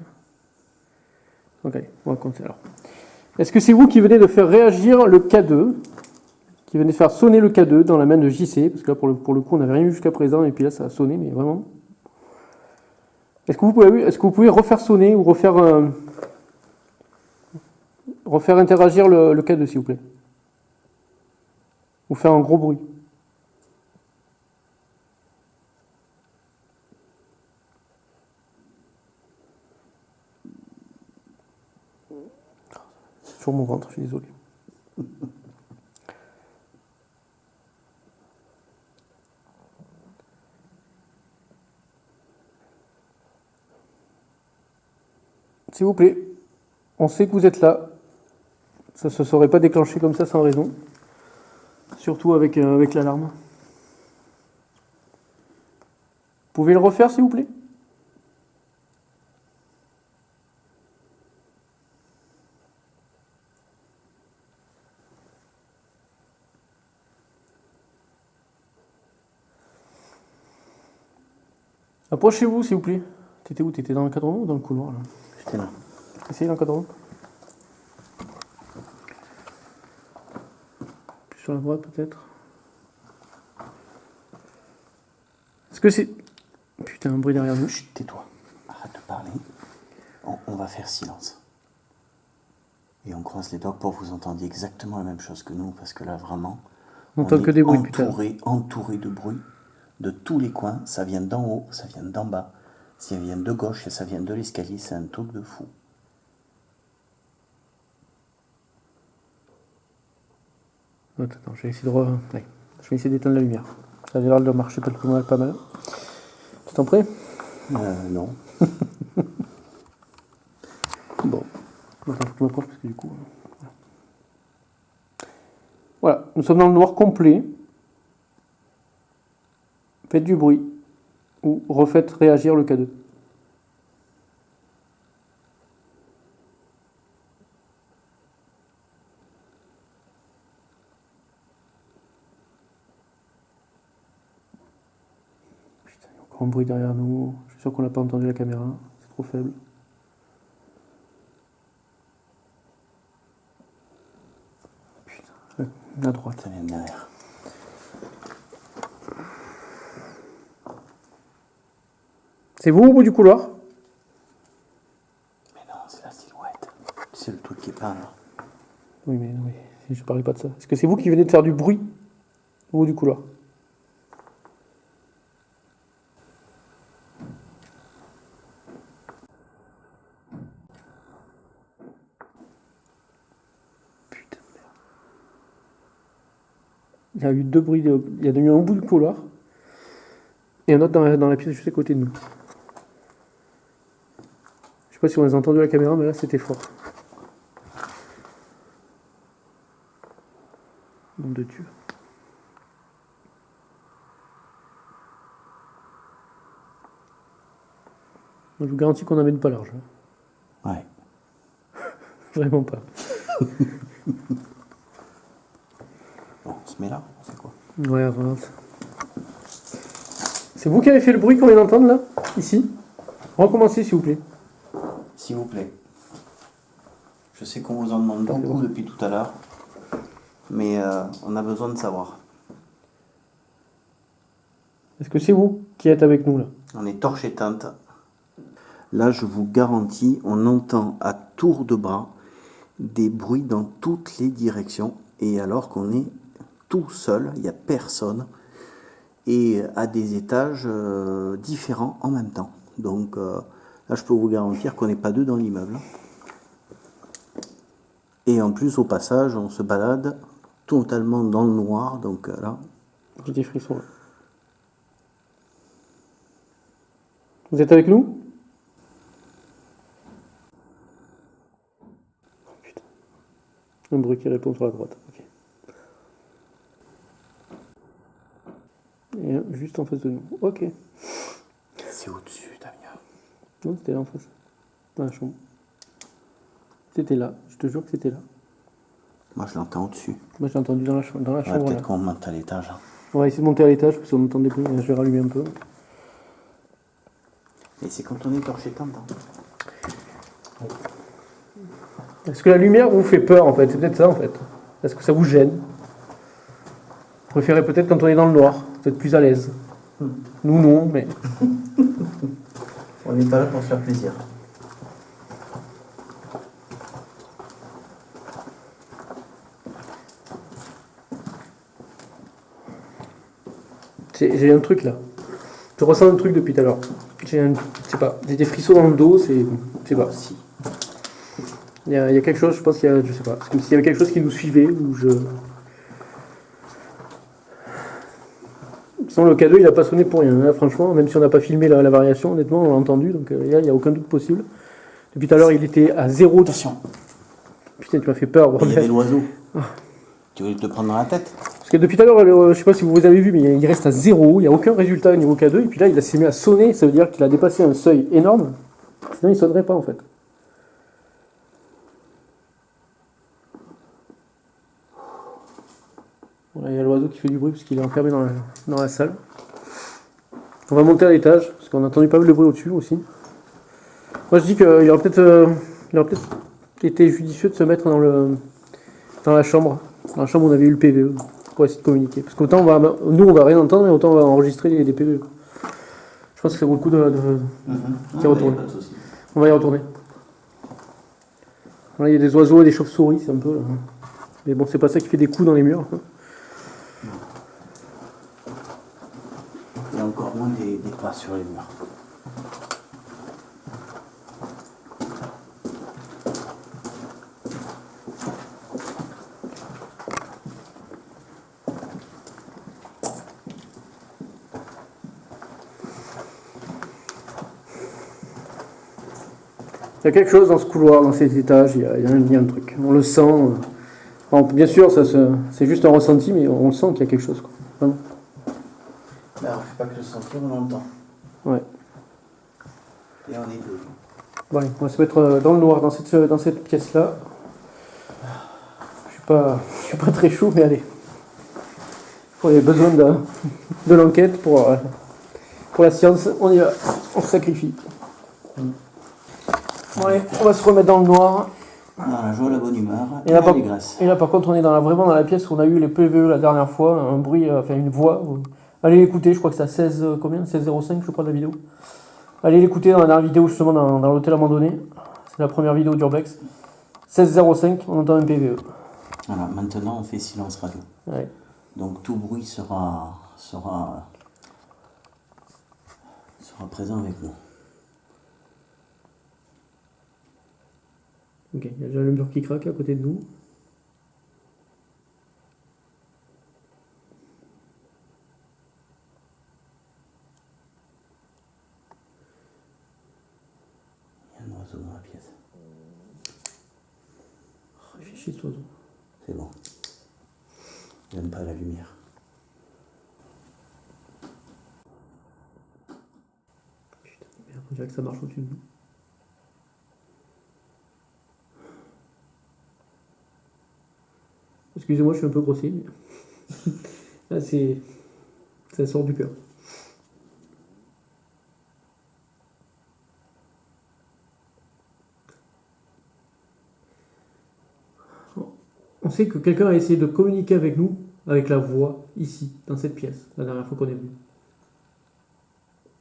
S1: allez, on va compter, alors. Est-ce que c'est vous qui venez de faire réagir le K2, qui venez de faire sonner le K2 dans la main de JC, parce que là, pour le coup, on n'avait rien eu jusqu'à présent, et puis là, ça a sonné, mais vraiment... Est-ce que vous pouvez refaire sonner ou refaire interagir le K2, s'il vous plaît? Ou faire un gros bruit? C'est toujours mon ventre, je suis désolé. S'il vous plaît, on sait que vous êtes là. Ça ne se serait pas déclenché comme ça sans raison. Surtout avec l'alarme. Vous pouvez le refaire, s'il vous plaît? Approchez-vous, s'il vous plaît. T'étais où? T'étais dans l'encadrement ou dans le couloir, là?
S2: J'étais là.
S1: Essayez l'encadrement. Plus sur la droite, peut-être. Est-ce que c'est... Putain, un bruit derrière nous.
S2: Chut, tais-toi. Arrête de parler. On va faire silence. Et on croise les doigts pour que vous entendiez exactement la même chose que nous, parce que là, vraiment,
S1: On entend que des bruits, putain.
S2: entouré de bruit de tous les coins. Ça vient d'en haut, ça vient d'en bas, ça vient de gauche et ça vient de l'escalier. C'est un truc de fou.
S1: Attends, je vais essayer de ouais. Je vais essayer d'éteindre la lumière. Ça a l'air de marcher pas mal. Tu t'en prêt?
S2: Non.
S1: Bon. Attends, faut que je m'approche parce que du coup... Voilà, nous sommes dans le noir complet. Faites du bruit. Ou refaites réagir le K2. Putain, il y a encore un bruit derrière nous. Je suis sûr qu'on n'a pas entendu la caméra. C'est trop faible. Putain, à droite.
S2: Ça vient de derrière.
S1: C'est vous au bout du couloir?
S2: Mais non, c'est la silhouette. C'est le truc qui est peint là.
S1: Oui, mais je parlais pas de ça. Est-ce que c'est vous qui venez de faire du bruit au bout du couloir? Putain de merde. Il y a eu deux bruits. Il y a eu un au bout du couloir et un autre dans la pièce juste à côté de nous. Je sais pas si on les a entendus à la caméra, mais là c'était fort. Nombre de tueurs. Je vous garantis qu'on n'amène pas large.
S2: Ouais.
S1: Vraiment pas.
S2: Bon, on se met là, on fait quoi?
S1: Ouais, avance. C'est vous qui avez fait le bruit qu'on vient d'entendre là? Ici? Recommencez s'il vous plaît.
S2: S'il vous plaît. Je sais qu'on vous en demande beaucoup depuis tout à l'heure, mais on a besoin de savoir.
S1: Est-ce que c'est vous qui êtes avec nous là?
S2: On est torche éteinte. Là, je vous garantis, on entend à tour de bras des bruits dans toutes les directions, et alors qu'on est tout seul, il n'y a personne, et à des étages différents en même temps. Donc là, je peux vous garantir qu'on n'est pas deux dans l'immeuble. Et en plus, au passage, on se balade totalement dans le noir, donc là...
S1: J'ai des frissons là. Vous êtes avec nous? Un bruit qui répond sur la droite. Ok. Et juste en face de nous. Ok.
S2: C'est au-dessus, Damien.
S1: Non, c'était là en face. Dans la chambre. C'était là. Je te jure que c'était là.
S2: Moi, je l'entends au-dessus.
S1: Moi, j'ai entendu dans la chambre.
S2: Ouais,
S1: Là.
S2: peut-être qu'on monte à l'étage. Hein.
S1: On va essayer de monter à l'étage parce qu'on entend des bruits. Je vais rallumer un peu.
S2: Et c'est quand on est torché t'entends.
S1: Est-ce que la lumière vous fait peur en fait? C'est peut-être ça en fait. Est-ce que ça vous gêne? Vous préférez peut-être quand on est dans le noir. Vous êtes plus à l'aise. Nous non, mais.
S2: On n'est pas là pour se faire plaisir.
S1: J'ai un truc là. Je ressens un truc depuis tout à l'heure. Je sais pas, j'ai des frissons dans le dos, je sais pas.
S2: Si.
S1: Il y a quelque chose, je pense qu'il y a, je sais pas, c'est comme s'il y avait quelque chose qui nous suivait, ou je... Sinon le K2 il a pas sonné pour rien, là, franchement, même si on n'a pas filmé la variation, honnêtement on l'a entendu, donc il n'y a aucun doute possible. Depuis tout à l'heure il était à 0.
S2: Attention.
S1: Putain tu m'as fait peur,
S2: Il y avait
S1: bordel.
S2: l'oiseau. Tu voulais te prendre dans la tête?
S1: Parce que depuis tout à l'heure, je sais pas si vous avez vu, mais il reste à 0, il n'y a aucun résultat au niveau K2, et puis là il s'est mis à sonner, ça veut dire qu'il a dépassé un seuil énorme, sinon il sonnerait pas en fait. Voilà, il y a l'oiseau qui fait du bruit parce qu'il est enfermé dans la salle. On va monter à l'étage, parce qu'on a entendu pas mal de bruit au-dessus aussi. Moi je dis qu'il aurait peut-être été judicieux de se mettre dans la chambre. Dans la chambre où on avait eu le PVE, pour essayer de communiquer. Parce qu'autant nous on va rien entendre, et autant on va enregistrer des PVE. Je pense que ça vaut le coup d'y retourner. On va y retourner. Là il y a des oiseaux et des chauves-souris, c'est un peu... Mais bon, c'est pas ça qui fait des coups dans les murs.
S2: Il y a encore moins des pas sur les murs.
S1: Il y a quelque chose dans ce couloir, dans cet étage, il y a un truc. On le sent. Bon, bien sûr, c'est juste un ressenti, mais on le sent qu'il y a quelque chose. Quoi. Vraiment.
S2: Là, on ne fait pas que le sentir, on l'entend.
S1: Ouais.
S2: Et on est deux.
S1: Bon, allez, on va se mettre dans le noir, dans cette pièce-là. Je suis pas très chaud, mais allez. Il y a besoin de l'enquête pour la science. On y va, on se sacrifie. Bon, allez, on va se remettre dans le noir.
S2: Dans la joie, la bonne humeur
S1: Et là,
S2: l'allégresse.
S1: Et là, par contre, on est vraiment dans la pièce où on a eu les PVE la dernière fois, un bruit, enfin une voix. Allez l'écouter, je crois que c'est à 16, combien 16,05 je crois de la vidéo. Allez l'écouter dans la dernière vidéo justement dans l'hôtel abandonné. C'est la première vidéo d'Urbex. 16,05, on entend un PVE.
S2: Voilà, maintenant on fait silence radio.
S1: Ouais.
S2: Donc tout bruit sera présent avec nous.
S1: Ok, il y a déjà le mur qui craque à côté de nous.
S2: Il y a un oiseau dans la pièce.
S1: Oh, il fait chier cet oiseau.
S2: C'est bon. Il n'aime pas la lumière.
S1: Putain, merde, on dirait que ça marche au-dessus de nous. Excusez-moi, je suis un peu grossier. Mais... Là, ça sort du cœur. On sait que quelqu'un a essayé de communiquer avec nous, avec la voix, ici, dans cette pièce, la dernière fois qu'on est venu.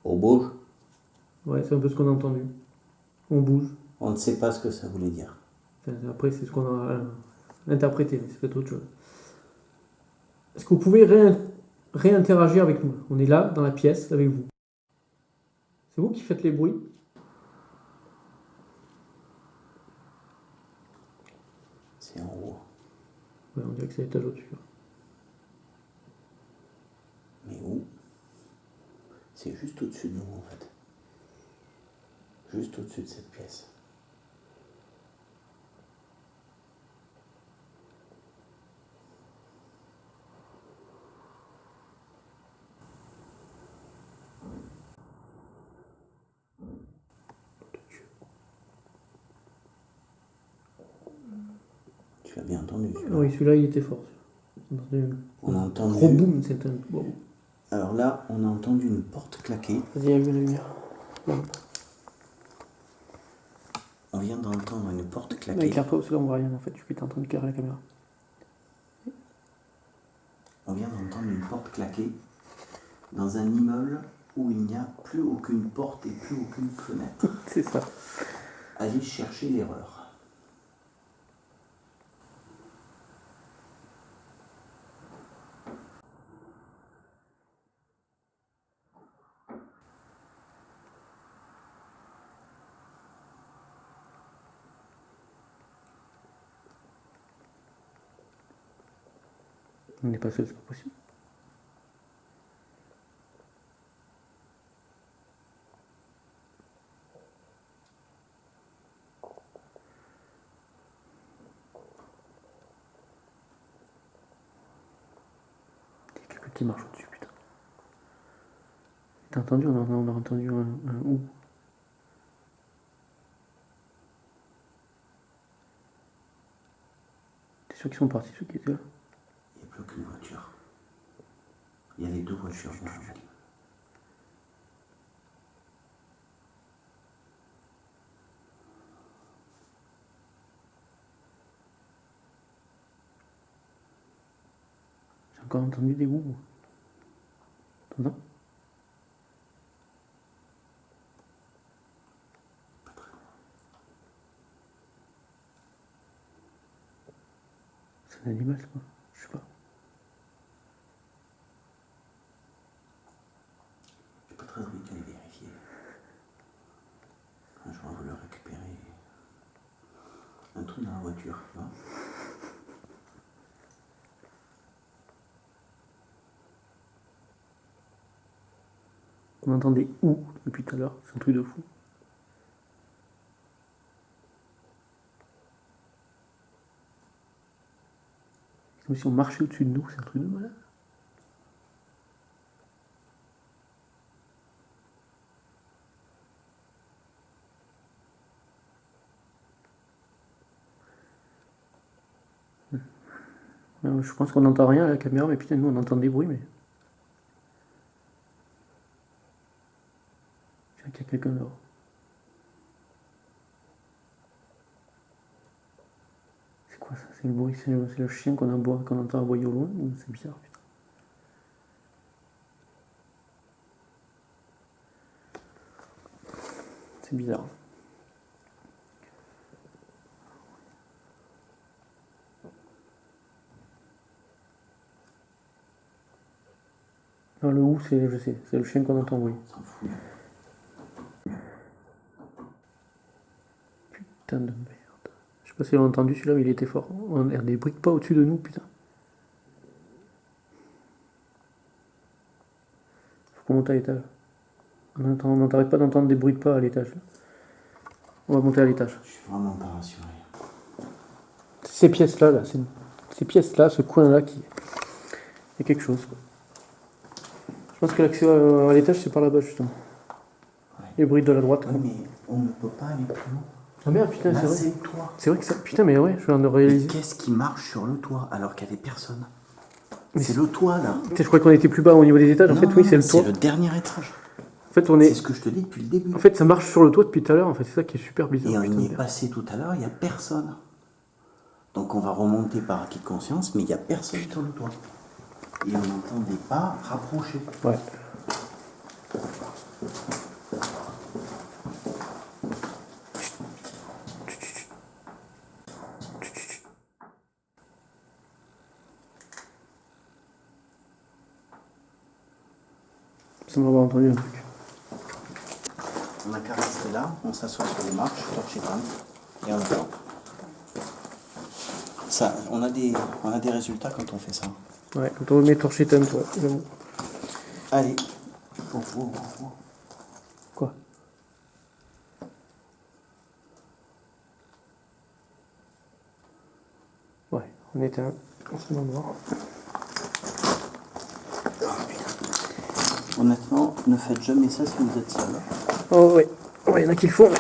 S2: On bouge.
S1: Ouais, c'est un peu ce qu'on a entendu. On bouge.
S2: On ne sait pas ce que ça voulait dire.
S1: Enfin, après, c'est ce qu'on a interprété, mais c'est peut-être autre chose. Est-ce que vous pouvez réinteragir avec nous? On est là, dans la pièce, avec vous. C'est vous qui faites les bruits?
S2: C'est en haut.
S1: Ouais, on dirait que c'est l'étage au-dessus.
S2: Mais où? C'est juste au-dessus de nous en fait. Juste au-dessus de cette pièce. l'as bien entendu.
S1: Oui, celui-là, il était fort.
S2: On a entendu...
S1: Gros boom, c'est un... Wow.
S2: Alors là, on a entendu une porte claquer.
S1: Vas-y, allume la lumière. Non.
S2: On vient d'entendre une porte claquer.
S1: Éclaire-toi, parce que là, on voit rien, en fait. Je suis en train de éclairer la caméra.
S2: On vient d'entendre une porte claquer dans un immeuble où il n'y a plus aucune porte et plus aucune fenêtre.
S1: C'est ça.
S2: Allez chercher l'erreur.
S1: On n'est pas seul, c'est pas possible. Il y a quelqu'un qui marche au-dessus, putain. T'as entendu? On a entendu un ou. T'es sûr qu'ils sont partis, ceux qui étaient là?
S2: Il n'y a plus aucune voiture. Il y avait 2 voitures.
S1: J'ai encore entendu des ouh. T'entends? C'est un animal, quoi. Je sais pas.
S2: J'ai pas très envie d'aller vérifier. Un jour, on va le récupérer. Un truc dans la voiture, tu vois.
S1: On entend des ou depuis tout à l'heure. C'est un truc de fou. C'est comme si on marchait au-dessus de nous. C'est un truc de malade. Je pense qu'on n'entend rien à la caméra, mais putain, nous on entend des bruits, mais. Je sais qu'il y a quelqu'un dehors. C'est quoi ça? C'est le bruit, c'est le chien qu'on entend aboyer au loin, ou c'est bizarre, putain. C'est bizarre. Non, le ou, je sais, c'est le chien qu'on entend aboyer.
S2: On s'en fout.
S1: Putain de merde. Je sais pas si on a entendu celui-là, mais il était fort. On a des bruits de pas au-dessus de nous, putain. Faut qu'on monte à l'étage. On n'arrête pas d'entendre des bruits de pas à l'étage. On va monter à l'étage.
S2: Je suis vraiment pas rassuré.
S1: Ces pièces-là, ces pièces-là, ce coin-là, il y a quelque chose, quoi. Je pense que l'accès à l'étage, c'est par là-bas, justement.
S2: Ouais.
S1: Les bruits de la droite.
S2: Oui, mais on ne peut pas aller plus haut.
S1: Ah merde, putain,
S2: Là,
S1: c'est vrai.
S2: c'est le toit.
S1: C'est vrai que ça. Putain, mais ouais, je viens de
S2: Mais
S1: réaliser.
S2: qu'est-ce qui marche sur le toit alors qu'il n'y avait personne?
S1: Mais
S2: C'est le toit, là.
S1: Putain, je croyais qu'on était plus bas au niveau des étages. En fait, oui, c'est le toit.
S2: C'est le dernier étage.
S1: En fait,
S2: C'est ce que je te dis depuis le début.
S1: En fait, ça marche sur le toit depuis tout à l'heure. En fait, c'est ça qui est super bizarre.
S2: Et on
S1: putain,
S2: y est passé tout à l'heure, il n'y a personne. Donc on va remonter par acquis de conscience, mais il n'y a personne sur le toit. Et on entend des pas rapprochés.
S1: Ouais. Ça m'a entendu un truc.
S2: On n'a qu'à rester là, on s'assoit sur les marches, torche éteinte, et on attend. Ça, on a des résultats quand on fait ça.
S1: Ouais, quand on met torche éteinte, ouais, j'avoue.
S2: Allez. Oh.
S1: Quoi? Ouais, on éteint. On se met en noir.
S2: Honnêtement, ne faites jamais ça si vous êtes seul.
S1: Oh ouais, il y en a qui le font.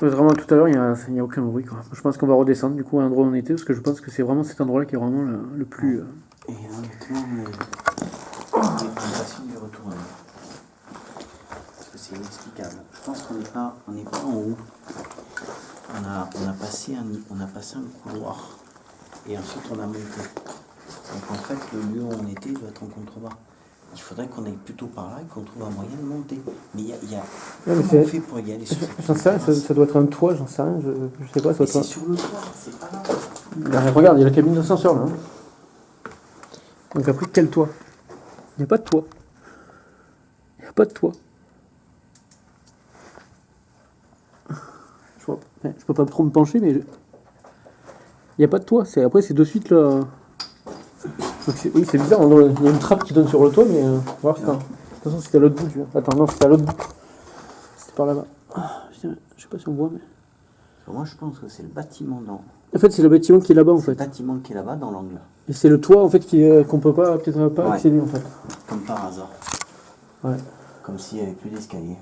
S1: Vraiment, tout à l'heure, il n'y a aucun bruit, quoi. Je pense qu'on va redescendre, du coup, à l'endroit où on était, parce que je pense que c'est vraiment cet endroit-là qui est vraiment le plus...
S2: Et honnêtement, on est impatient de retourner. Parce que c'est inexplicable. Je pense qu'on n'est pas en haut. On a passé un couloir. Et ensuite, on a monté. Donc en fait, le lieu où on était doit être en contrebas. Il faudrait qu'on aille plutôt par là et qu'on trouve un moyen de monter. Mais il y a comment on fait pour y aller sur cette
S1: J'en sais rien, ça doit être un toit, j'en sais rien, je sais pas. Ça
S2: c'est sur le toit, c'est pas là.
S1: Là, regarde, il y a la cabine d'ascenseur là. Donc après, quel toit? Il n'y a pas de toit. Il n'y a pas de toit. Je peux pas trop me pencher, mais il n'y a pas de toit. Après, c'est de suite là. Oui, c'est bizarre. Il y a une trappe qui donne sur le toit, mais on va voir ça. De toute façon, c'était à l'autre bout. Tu vois. Attends, non, c'était à l'autre bout. C'était par là-bas. Je sais pas si on voit, mais.
S2: Moi, je pense que c'est le bâtiment dans.
S1: En fait, c'est le bâtiment qui est là-bas, en fait.
S2: Le bâtiment qui est là-bas dans l'angle.
S1: Et c'est le toit, en fait, qu'on peut pas, peut-être pas accéder, en fait.
S2: Comme par hasard.
S1: Ouais.
S2: Comme s'il n'y avait plus d'escalier.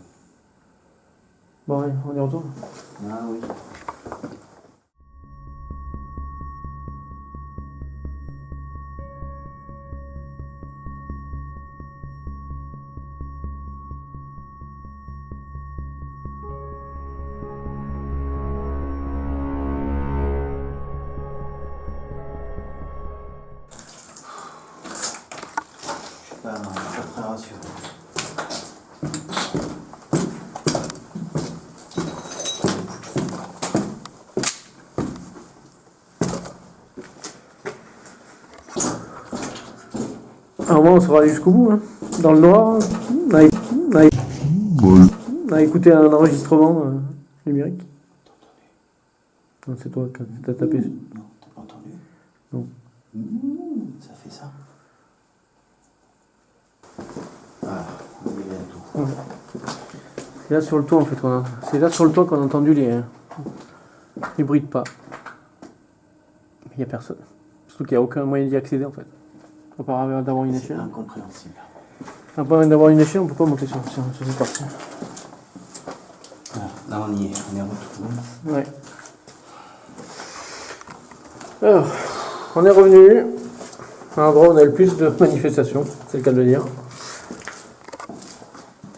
S1: Bon, ouais, on y retourne.
S2: Ah oui. Pas très rassurant.
S1: Alors moi, on sera allé jusqu'au bout, hein. Dans le noir, on a écouté un enregistrement numérique. Non, c'est toi qui t'as tapé.
S2: Non, t'as pas entendu?
S1: Non.
S2: Ça fait ça. Ah, on est bientôt.
S1: Ouais. C'est là sur le toit en fait c'est là sur le toit qu'on a entendu les bruits de pas. Mais il n'y a personne. Surtout qu'il n'y a aucun moyen d'y accéder en fait. À part d'avoir une
S2: C'est
S1: échelle.
S2: incompréhensible.
S1: À part d'avoir une échelle, on peut pas monter sur cette partie.
S2: Voilà, là on y est, on est retourné.
S1: Ouais. Alors, on est revenu à un endroit où on a le plus de manifestations, c'est le cas de le dire.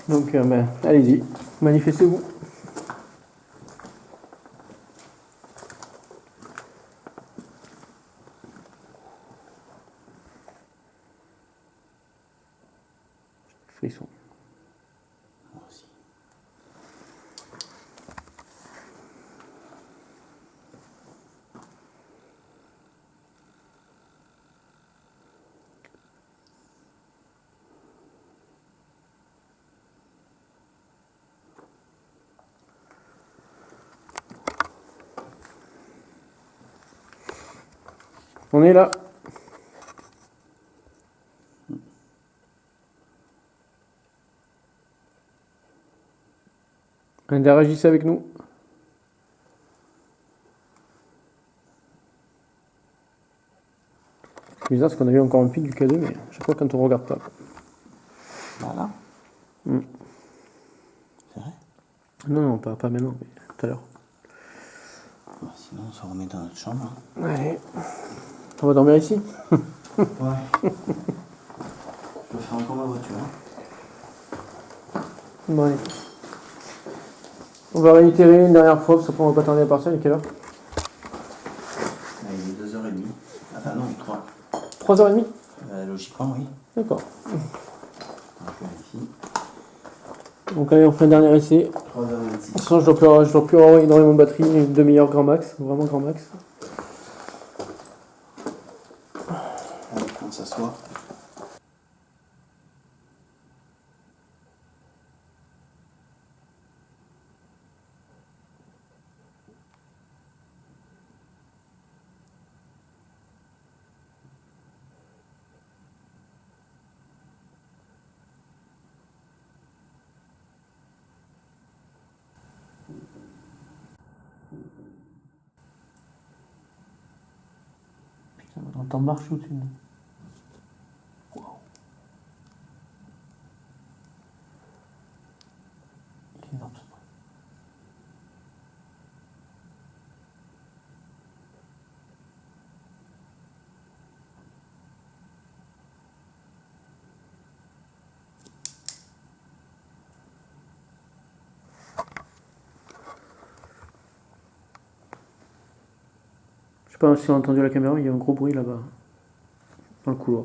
S1: Donc, allez-y, manifestez-vous. Frisson.
S2: Moi aussi.
S1: On est là. Interagissez avec nous. C'est bizarre parce qu'on a eu encore un pic du K2, mais à chaque fois quand on regarde pas.
S2: Voilà. C'est vrai?
S1: Non, pas maintenant, mais tout à l'heure.
S2: Sinon on se remet dans notre chambre.
S1: Allez. On va dormir ici.
S2: Ouais. Je peux faire encore ma voiture.
S1: Bon, allez. On va réitérer une dernière fois, parce qu'après on va pas tarder à partir. Il est quelle heure?
S2: Là, il est 2h30. Enfin non, 3.
S1: 3h30.
S2: Logiquement, oui.
S1: D'accord.
S2: Je vérifie.
S1: Donc allez, on fait un dernier essai.
S2: 3h26.
S1: Sinon, je dois plus avoir énormément de batterie, une demi-heure grand max, vraiment grand max.
S2: Allez, on s'assoit.
S1: Putain, on entend marcher au-dessus de nous. Waouh. Il est énorme ce bruit. pas si on a entendu la caméra, il y a un gros bruit là-bas, dans le couloir.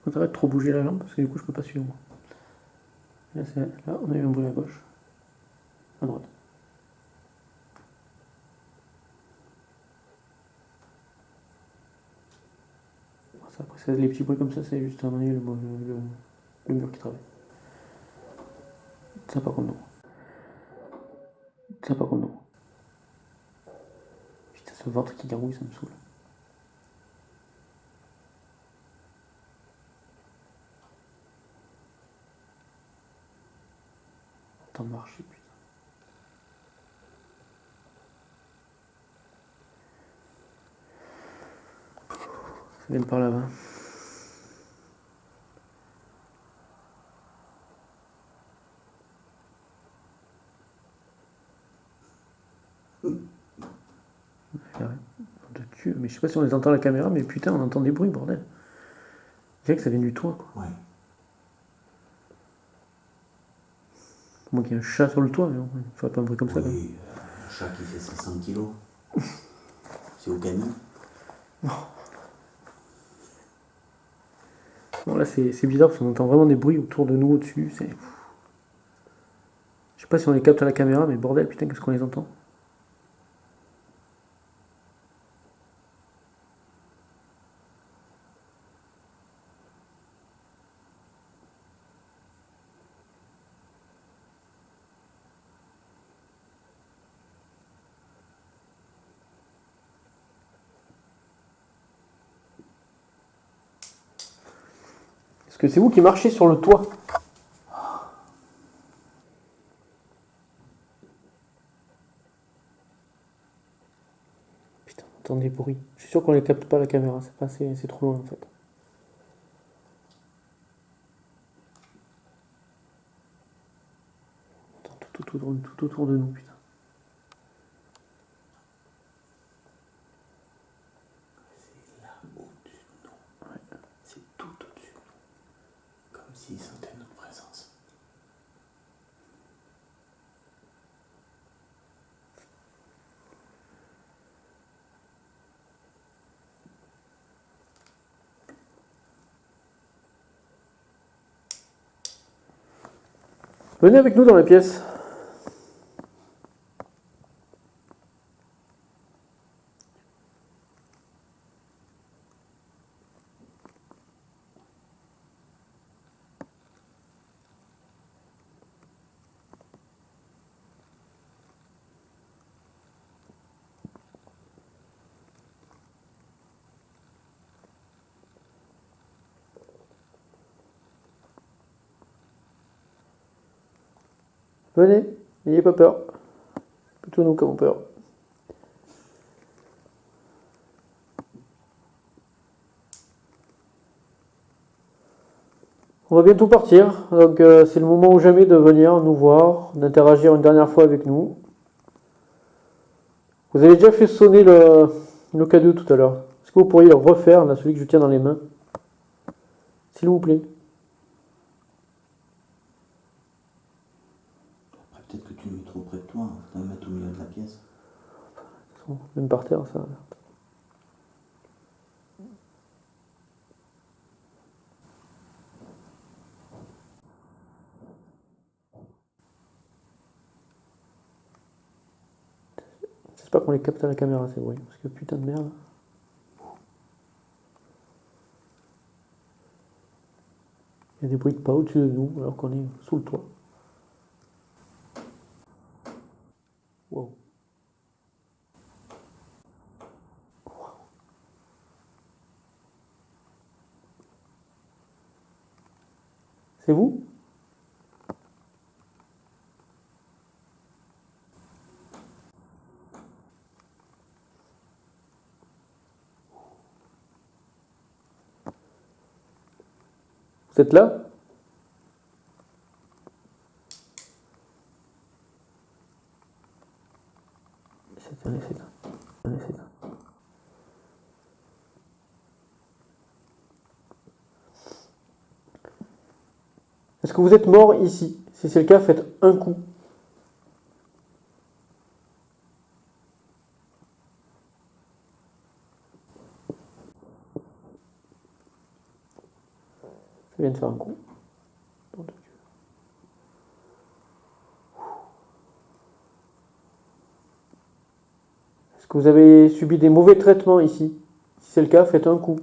S1: On arrête de trop bouger la lampe parce que du coup je peux pas suivre. Là, on a eu un bruit à gauche, à droite. Après, les petits bruits comme ça, c'est juste à un moment donné le mur qui travaille. Ça par contre non. Ça par contre non. Putain, ce ventre qui gargouille, ça me saoule. Attends, marcher, putain. Ça vient par là-bas. Mais je sais pas si on les entend à la caméra, mais putain, on entend des bruits, bordel. Je dirais que ça vient du toit, quoi.
S2: Ouais.
S1: Moi qu'il y a un chat sur le toit, mais il faudrait pas un bruit comme ça.
S2: Oui, un chat qui fait 500 kilos. C'est au canin.
S1: Bon, là, c'est bizarre parce qu'on entend vraiment des bruits autour de nous, au-dessus. Je sais pas si on les capte à la caméra, mais bordel, putain, qu'est-ce qu'on les entend? Est-ce que c'est vous qui marchez sur le toit? Putain, on entend des bruits. Je suis sûr qu'on les capte pas à la caméra, c'est trop loin en fait. On entend tout autour de nous, putain.
S2: C'est là au-dessus de nous. Ouais. C'est tout au-dessus de nous. Comme s'ils sentaient notre présence.
S1: Venez avec nous dans la pièce. Venez, n'ayez pas peur. C'est plutôt nous qui avons peur. On va bientôt partir, donc c'est le moment ou jamais de venir nous voir, d'interagir une dernière fois avec nous. Vous avez déjà fait sonner le cadeau tout à l'heure. Est-ce que vous pourriez le refaire, là, celui que je tiens dans les mains? S'il vous plaît.
S2: Après, peut-être que tu le mets trop près de toi. Il faut le mettre au milieu de la pièce.
S1: Même par terre, ça. J'espère qu'on les capte à la caméra, ces bruits. Parce que putain de merde. Il y a des bruits de pas au-dessus de nous, alors qu'on est sous le toit. Wow. C'est vous? Vous êtes là? C'est éteint. Est-ce que vous êtes mort ici? Si c'est le cas, faites un coup. Je viens de faire un coup. Est-ce que vous avez subi des mauvais traitements ici? Si c'est le cas, faites un coup.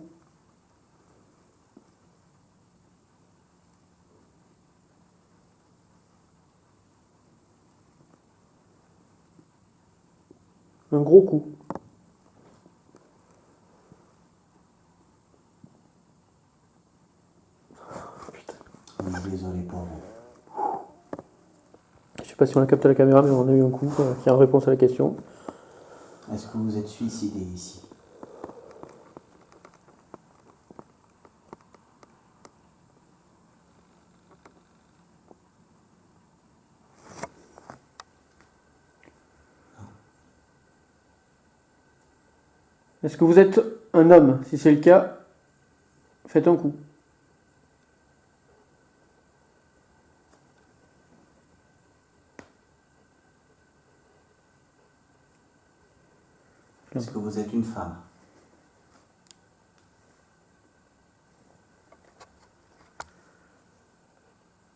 S1: Un gros coup.
S2: Désolé pour vous.
S1: Je sais pas si on a capté la caméra, mais on a eu un coup qui a en réponse à la question.
S2: Est-ce que vous êtes suicidé ici?
S1: Est-ce que vous êtes un homme? Si c'est le cas, faites un coup.
S2: Est-ce que vous êtes une femme?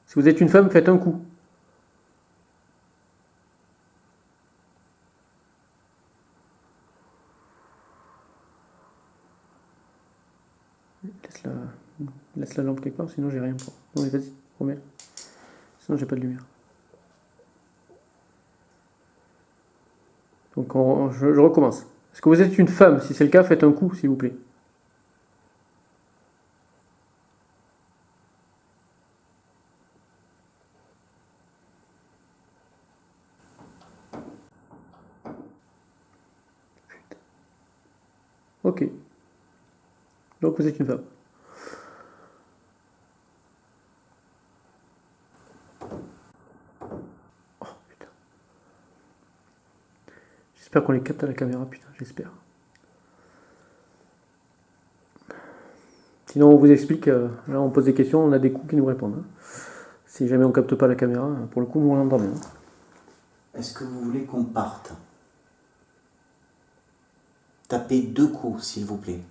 S1: Si vous êtes une femme, faites un coup. Laisse la lampe quelque part, sinon j'ai rien pour. Non mais vas-y, remets. Sinon j'ai pas de lumière. Donc je recommence. Est-ce que vous êtes une femme? Si c'est le cas, faites un coup, s'il vous plaît. Ok. Donc vous êtes une femme. Oh putain. J'espère qu'on les capte à la caméra, putain, j'espère. Sinon on vous explique, là on pose des questions, on a des coups qui nous répondent. Si jamais on capte pas la caméra, pour le coup nous on l'entend bien.
S2: Est-ce que vous voulez qu'on parte? Tapez 2 coups, s'il vous plaît.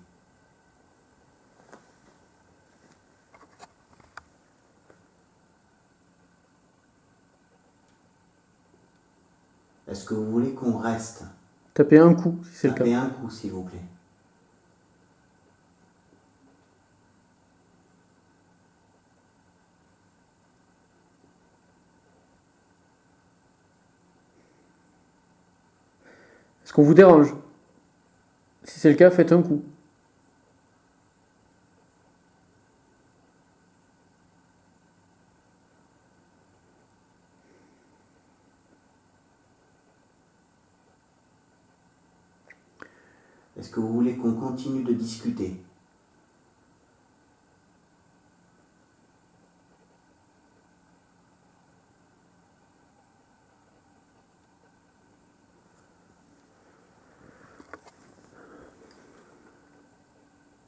S2: Est-ce que vous voulez qu'on reste?
S1: Tapez un coup, si c'est le cas.
S2: Tapez un coup, s'il vous plaît.
S1: Est-ce qu'on vous dérange? Si c'est le cas, faites un coup.
S2: Est-ce que vous voulez qu'on continue de discuter?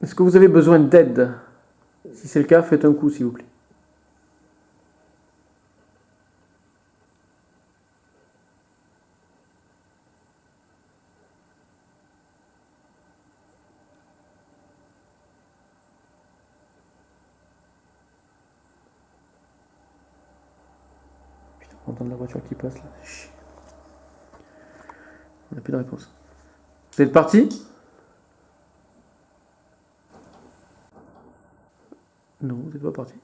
S1: Est-ce que vous avez besoin d'aide? Si c'est le cas, faites un coup, s'il vous plaît. Putain, on entend la voiture qui passe là. Chut. On n'a plus de réponse. Vous êtes parti? Non, vous n'êtes pas parti.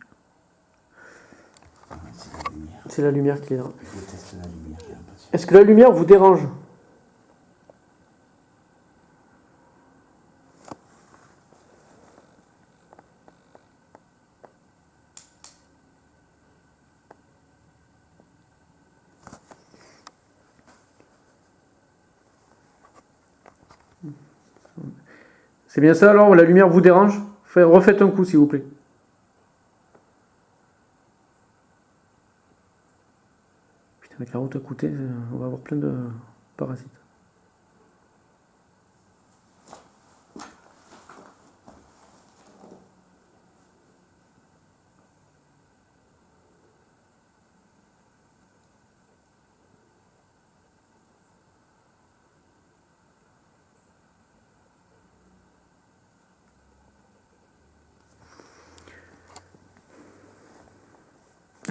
S2: C'est la lumière.
S1: C'est la lumière qui est là.
S2: Je déteste la lumière, j'ai l'impression.
S1: Est-ce que la lumière vous dérange? C'est bien ça alors? La lumière vous dérange? Refaites un coup, s'il vous plaît. Putain, avec la route à côté, on va avoir plein de parasites.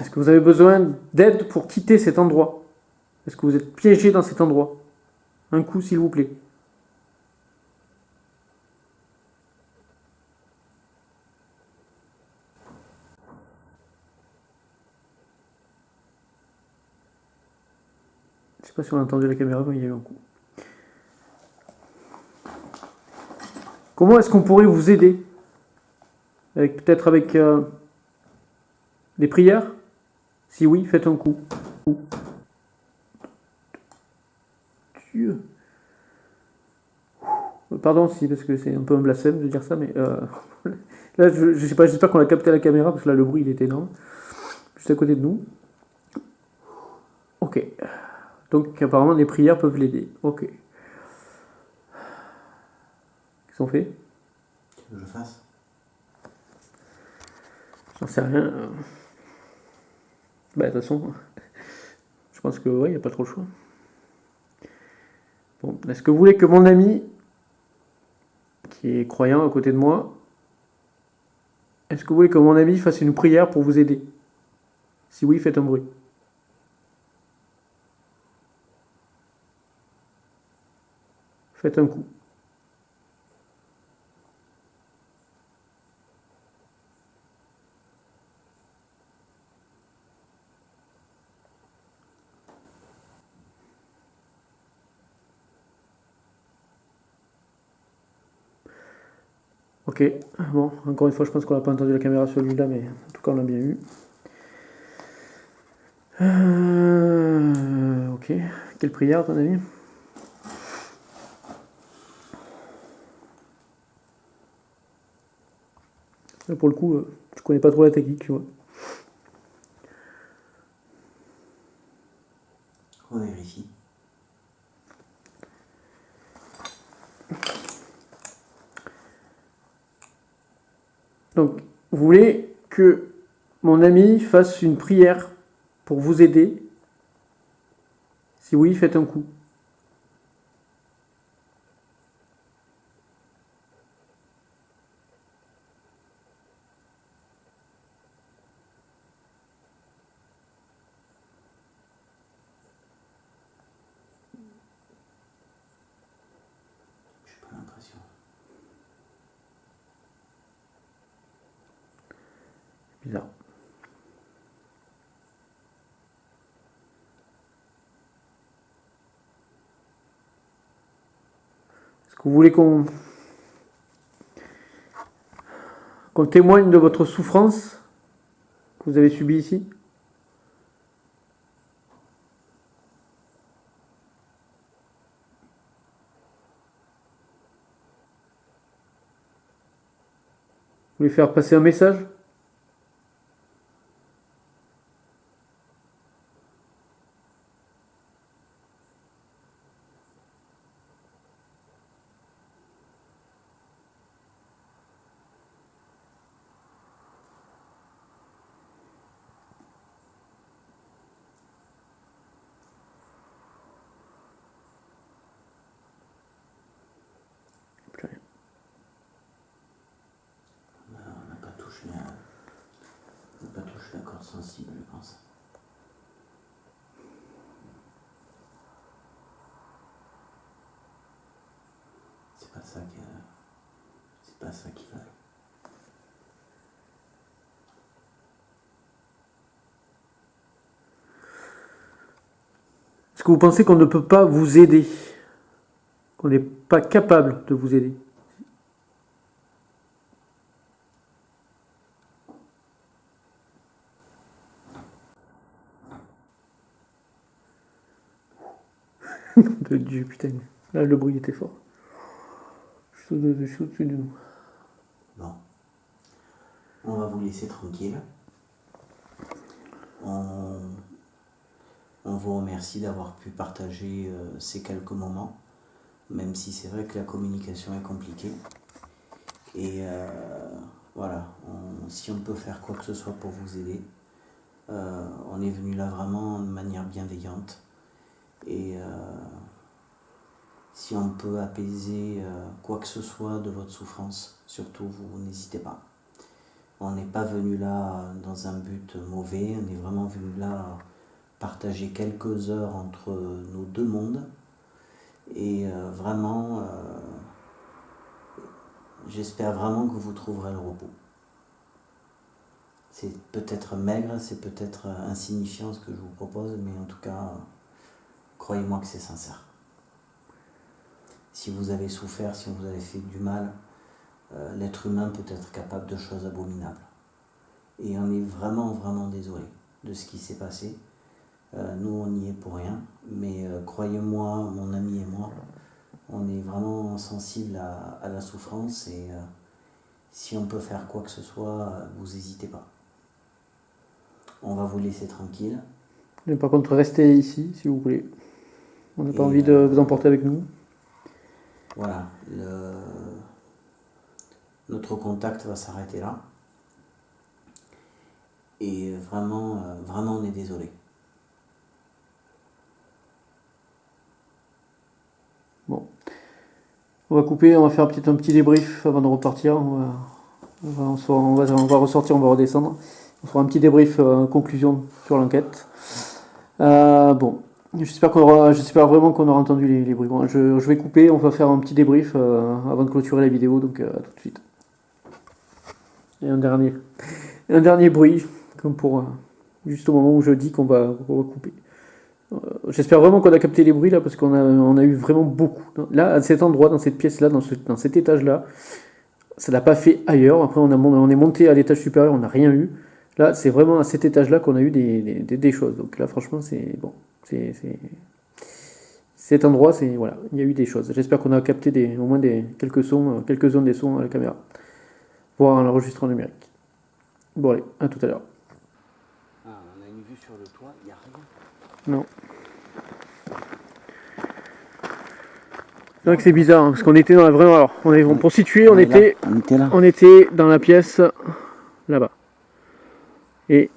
S1: Est-ce que vous avez besoin d'aide pour quitter cet endroit? Est-ce que vous êtes piégé dans cet endroit? Un coup, s'il vous plaît. Je sais pas si on a entendu la caméra, mais il y a eu un coup. Comment est-ce qu'on pourrait vous aider? Peut-être avec des prières? Si oui, faites un coup. Dieu. Pardon si, parce que c'est un peu un blasphème de dire ça, mais là, je sais pas, j'espère qu'on a capté la caméra, parce que là, le bruit, il est énorme. Juste à côté de nous. Ok. Donc, apparemment, les prières peuvent l'aider. Ok. Qu'est-ce qu'on fait?
S2: Tu veux que je fasse?
S1: J'en sais rien. Bah, de toute façon, je pense que, ouais, il n'y a pas trop le choix. Bon, est-ce que vous voulez que mon ami, qui est croyant à côté de moi, est-ce que vous voulez que mon ami fasse une prière pour vous aider? Si oui, faites un bruit. Faites un coup. Ok, bon, encore une fois, je pense qu'on n'a pas entendu la caméra sur celui-là, mais en tout cas, on l'a bien eu. Ok, quelle prière, à ton avis? Là, pour le coup, je connais pas trop la technique, tu vois.
S2: On vérifie.
S1: Donc, vous voulez que mon ami fasse une prière pour vous aider? Si oui, faites un coup.
S2: J'ai pas l'impression.
S1: Bizarre. Est-ce que vous voulez qu'on témoigne de votre souffrance que vous avez subie ici? Vous voulez faire passer un message? Plus rien.
S2: On n'a pas touché la corde sensible, je pense. C'est pas ça qui va.
S1: Est-ce que vous pensez qu'on ne peut pas vous aider? Qu'on n'est pas capable de vous aider? De Dieu, putain. Là, le bruit était fort. Je suis au-dessus de nous.
S2: Bon. On va vous laisser tranquille. On vous remercie d'avoir pu partager ces quelques moments, même si c'est vrai que la communication est compliquée. Et voilà, si on peut faire quoi que ce soit pour vous aider, on est venu là vraiment de manière bienveillante. Et si on peut apaiser quoi que ce soit de votre souffrance, surtout vous n'hésitez pas. On n'est pas venu là dans un but mauvais, on est vraiment venu là partager quelques heures entre nos deux mondes. Et vraiment, j'espère vraiment que vous trouverez le repos. C'est peut-être maigre, c'est peut-être insignifiant ce que je vous propose, mais en tout cas, croyez-moi que c'est sincère. Si vous avez souffert, si vous avez fait du mal, l'être humain peut être capable de choses abominables. Et on est vraiment, vraiment désolé de ce qui s'est passé. Nous, on n'y est pour rien, mais croyez-moi, mon ami et moi, on est vraiment sensible à la souffrance et si on peut faire quoi que ce soit, vous n'hésitez pas. On va vous laisser tranquille.
S1: Mais par contre, restez ici si vous voulez. On n'a pas envie de vous emporter avec nous.
S2: Voilà, notre contact va s'arrêter là. Et vraiment, vraiment, on est désolé.
S1: Bon. On va couper, on va faire un petit débrief avant de repartir. On va ressortir, on va redescendre. On fera un petit débrief, conclusion sur l'enquête. Bon, j'espère vraiment qu'on aura entendu les bruits. Bon, je vais couper, on va faire un petit débrief avant de clôturer la vidéo, donc à tout de suite. Et un dernier bruit, comme pour juste au moment où je dis qu'on va couper. J'espère vraiment qu'on a capté les bruits là, parce on a eu vraiment beaucoup. Là, à cet endroit, dans cette pièce-là, dans cet étage-là, ça l'a pas fait ailleurs. Après, on est monté à l'étage supérieur, on n'a rien eu. Là, c'est vraiment à cet étage-là qu'on a eu des choses. Donc là, franchement, c'est bon. Cet endroit, voilà, il y a eu des choses. J'espère qu'on a capté au moins quelques-uns des sons à la caméra, voire à l'enregistrement numérique. Bon, allez, à tout à l'heure.
S2: Ah, on a une vue sur le toit, il n'y a rien.
S1: Non. Donc c'est bizarre, hein, parce qu'on était dans la vraie. Alors, pour situer, on était
S2: là.
S1: On était dans la pièce là-bas. Et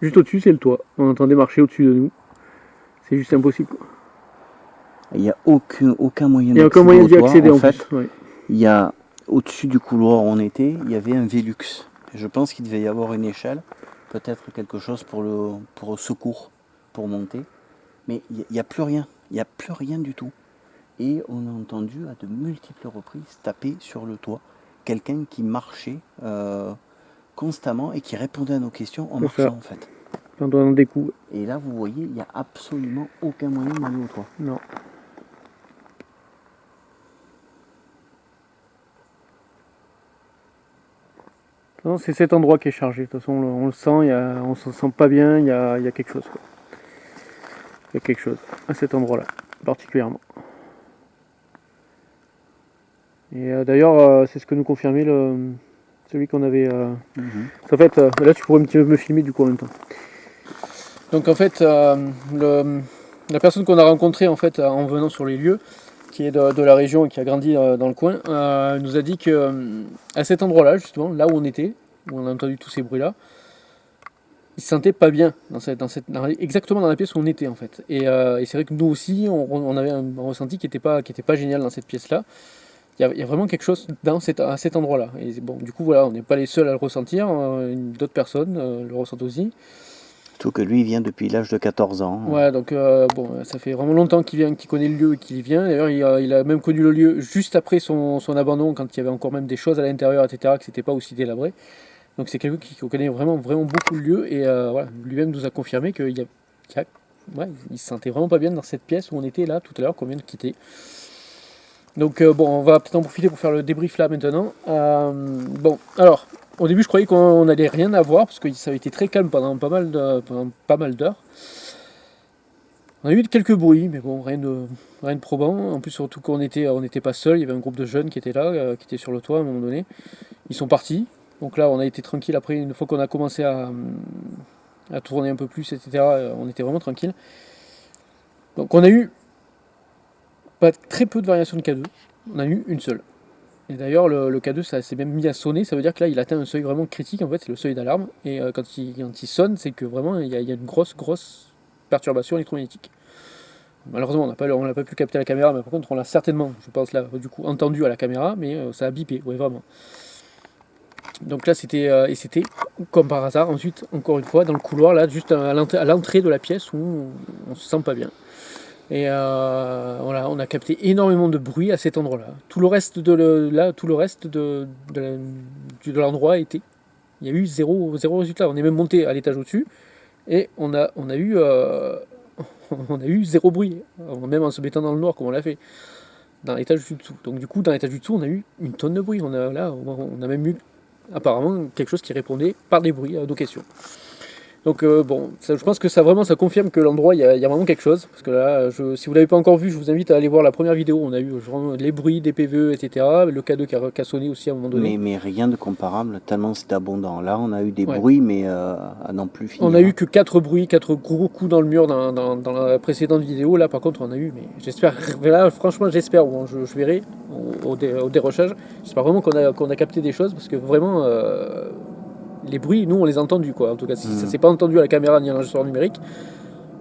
S1: juste au-dessus, c'est le toit. On entendait marcher au-dessus de nous. C'est juste impossible, quoi.
S2: Il n'y a aucun moyen
S1: d'y accéder en fait. Ouais.
S2: Il y a au-dessus du couloir où on était, il y avait un Velux. Je pense qu'il devait y avoir une échelle, peut-être quelque chose pour le secours, pour monter. Mais il n'y a plus rien. Il n'y a plus rien du tout. Et on a entendu à de multiples reprises taper sur le toit quelqu'un qui marchait constamment et qui répondait à nos questions en marchant en fait.
S1: En donnant des coups.
S2: Et là vous voyez, il n'y a absolument aucun moyen d'aller au toit.
S1: Non. Non, c'est cet endroit qui est chargé. De toute façon, on le sent, on se sent pas bien, il y a quelque chose, quoi. Il y a quelque chose à cet endroit-là, particulièrement. Et d'ailleurs, c'est ce que nous confirmait celui qu'on avait. En fait, là, tu pourrais me filmer du coup en même temps. Donc en fait, la personne qu'on a rencontrée en fait en venant sur les lieux, qui est de la région et qui a grandi dans le coin, nous a dit que à cet endroit-là, justement, là où on était, où on a entendu tous ces bruits-là, il se sentait pas bien exactement dans la pièce où on était en fait. Et c'est vrai que nous aussi, on avait un ressenti qui était pas génial dans cette pièce-là. Il y a vraiment quelque chose à cet endroit-là. Et bon, du coup, voilà, on n'est pas les seuls à le ressentir. D'autres personnes le ressentent aussi.
S2: Surtout que lui, il vient depuis l'âge de 14 ans.
S1: Ouais, donc bon, ça fait vraiment longtemps qu'il connaît le lieu et qu'il y vient. D'ailleurs, il a même connu le lieu juste après son abandon, quand il y avait encore même des choses à l'intérieur, etc., que c'était pas aussi délabré. Donc c'est quelqu'un qui connaît vraiment, vraiment beaucoup le lieu. Et voilà, lui-même nous a confirmé qu'il il se sentait vraiment pas bien dans cette pièce où on était là tout à l'heure, qu'on vient de quitter. Donc bon, on va peut-être en profiter pour faire le débrief là maintenant. Bon, alors, au début je croyais qu'on n'allait rien avoir, parce que ça avait été très calme pendant pas mal d'heures. On a eu quelques bruits, mais bon, rien de probant. En plus, surtout qu'on n'était pas seul, il y avait un groupe de jeunes qui étaient là, qui étaient sur le toit à un moment donné. Ils sont partis. Donc là, on a été tranquille après, une fois qu'on a commencé à tourner un peu plus, etc., on était vraiment tranquille. Donc on a eu très peu de variations de K2, on a eu une seule. Et d'ailleurs, le K2, ça s'est même mis à sonner, ça veut dire que là, il atteint un seuil vraiment critique, en fait, c'est le seuil d'alarme. Et quand il sonne, c'est que vraiment, il y a une grosse perturbation électromagnétique. Malheureusement, on n'a pas pu capter la caméra, mais par contre, on l'a certainement, je pense, là, du coup, entendu à la caméra, mais ça a bipé, ouais, vraiment. Donc là et c'était comme par hasard ensuite encore une fois dans le couloir là juste à l'entrée de la pièce où on se sent pas bien. Et voilà, on a capté énormément de bruit à cet endroit-là. Tout le reste de l'endroit était, il y a eu zéro résultat. On est même monté à l'étage au-dessus et on a eu on a eu zéro bruit, même en se mettant dans le noir comme on l'a fait dans l'étage du dessous. Donc du coup dans l'étage du dessous on a eu une tonne de bruit. On a même eu apparemment quelque chose qui répondait par des bruits à nos questions. Donc bon, je pense que ça confirme que l'endroit, il y a vraiment quelque chose. Parce que là, si vous ne l'avez pas encore vu, je vous invite à aller voir la première vidéo. On a eu vraiment les bruits des PVE, etc. Le K2 qui a sonné aussi à un moment donné.
S2: Mais rien de comparable, tellement c'est abondant. Là, on a eu des
S1: Ouais.
S2: bruits, mais à non plus finir.
S1: On a eu que 4 bruits, 4 gros coups dans le mur dans la précédente vidéo. Là, par contre, on a eu, mais j'espère, là, franchement, j'espère, bon, je verrai au dérochage. J'espère vraiment qu'on a capté des choses parce que vraiment. Les bruits, nous on les a entendus quoi. En tout cas, si ça s'est pas entendu à la caméra ni à l'enregistreur numérique,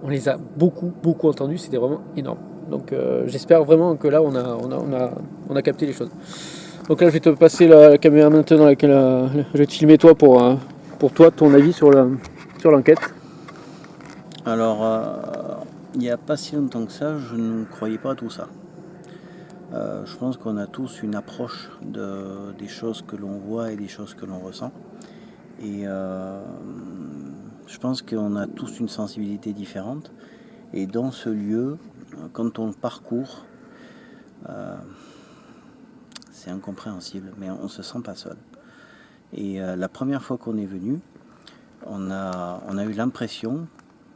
S1: on les a beaucoup entendus. C'était vraiment énorme. Donc j'espère vraiment que là on a capté les choses. Donc là je vais te passer la caméra maintenant dans laquelle je vais te filmer toi pour toi ton avis sur l'enquête.
S2: Alors il n'y a pas si longtemps que ça, je ne croyais pas à tout ça. Je pense qu'on a tous une approche des choses que l'on voit et des choses que l'on ressent. Et je pense qu'on a tous une sensibilité différente. Et dans ce lieu, quand on le parcourt, c'est incompréhensible, mais on ne se sent pas seul. Et la première fois qu'on est venu, on a eu l'impression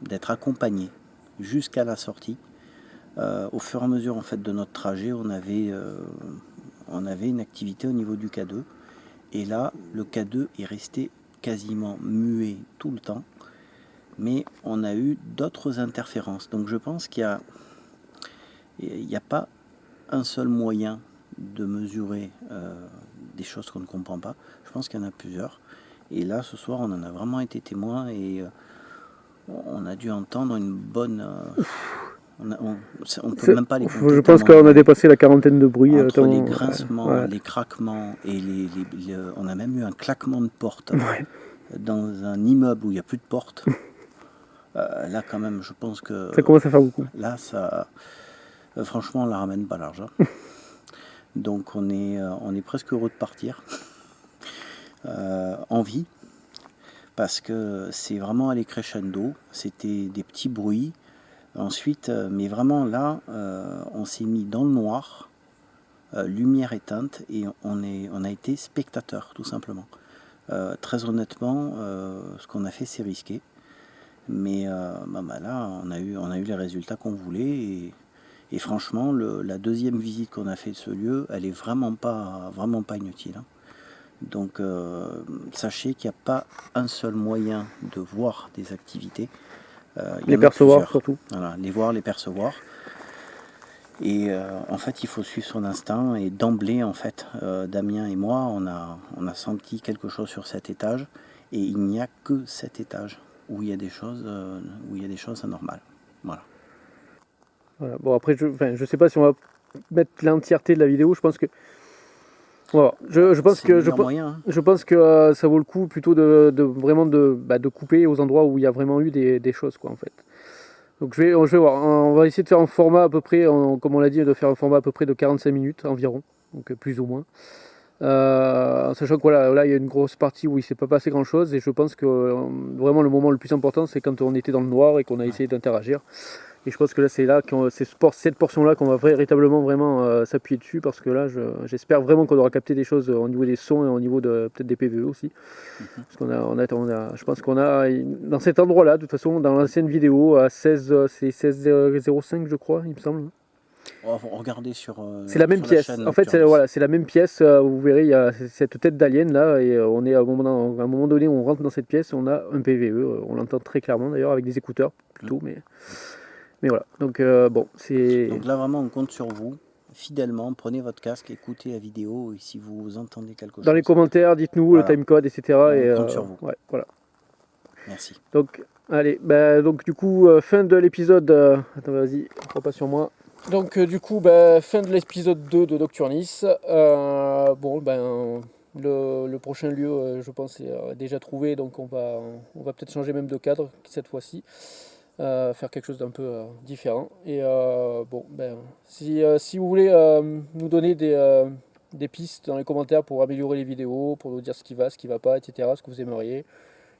S2: d'être accompagné jusqu'à la sortie. Au fur et à mesure en fait, de notre trajet, on avait une activité au niveau du K2. Et là, le K2 est resté quasiment muet tout le temps, mais on a eu d'autres interférences. Donc je pense qu'il n'y a pas un seul moyen de mesurer des choses qu'on ne comprend pas. Je pense qu'il y en a plusieurs. Et là, ce soir, on en a vraiment été témoin et on a dû entendre une bonne... on ne peut même pas les compter.
S1: Je pense qu'on a dépassé la quarantaine de bruits.
S2: Entre les grincements, les craquements et on a même eu un claquement de porte dans un immeuble où il n'y a plus de porte. Là quand même, je pense que...
S1: Ça commence à faire beaucoup.
S2: Là, franchement, on la ramène pas large. Donc on est presque heureux de partir. En vie. Parce que c'est vraiment allé crescendo. C'était des petits bruits. Ensuite, mais vraiment là, on s'est mis dans le noir, lumière éteinte, et on a été spectateur, tout simplement. Très honnêtement, ce qu'on a fait, c'est risqué. Mais là, on a eu les résultats qu'on voulait. Et franchement, la deuxième visite qu'on a fait de ce lieu, elle est vraiment pas inutile. Donc, sachez qu'il n'y a pas un seul moyen de voir des activités.
S1: Les percevoir surtout.
S2: Voilà, les voir, les percevoir. Et en fait, il faut suivre son instinct. Et d'emblée, en fait, Damien et moi, on a senti quelque chose sur cet étage. Et il n'y a que cet étage où il y a des choses anormales. Voilà.
S1: Voilà. Bon, après, je sais pas si on va mettre l'entièreté de la vidéo. Je pense que voilà. Je pense que ça vaut le coup plutôt de couper aux endroits où il y a vraiment eu des choses quoi en fait. Donc je vais voir. On va essayer de faire un format à peu près, comme on l'a dit, de faire un format à peu près de 45 minutes environ, donc plus ou moins. Sachant que voilà, là il y a une grosse partie où il s'est pas passé grand chose et je pense que vraiment le moment le plus important c'est quand on était dans le noir et qu'on a essayé d'interagir. Et je pense que là c'est cette portion-là qu'on va véritablement vraiment s'appuyer dessus parce que là j'espère vraiment qu'on aura capté des choses au niveau des sons et au niveau de peut-être des PVE aussi. Parce qu'on je pense qu'on a dans cet endroit-là, de toute façon, dans l'ancienne vidéo à 16,05 je crois, il me semble.
S2: Regardez sur.
S1: C'est la même pièce. En fait, c'est la même pièce. Vous verrez, il y a cette tête d'alien là, et on est à un moment donné, on rentre dans cette pièce, on a un PVE. On l'entend très clairement d'ailleurs avec des écouteurs plutôt, mais voilà. Donc bon, c'est.
S2: Donc là vraiment, on compte sur vous. Fidèlement, prenez votre casque, écoutez la vidéo et si vous entendez quelque chose.
S1: Dans les commentaires, dites-nous voilà. Le timecode, etc.
S2: On compte sur vous.
S1: Ouais, voilà.
S2: Merci.
S1: Donc, allez, donc du coup, fin de l'épisode. Attends, vas-y, prends pas sur moi. Donc du coup, fin de l'épisode 2 de Nocturnis.
S3: Le prochain lieu, je pense, est déjà trouvé, donc on va peut-être changer même de cadre cette fois-ci, faire quelque chose d'un peu différent. Et bon, ben, si vous voulez nous donner des pistes dans les commentaires pour améliorer les vidéos, pour nous dire ce qui va pas, etc., ce que vous aimeriez,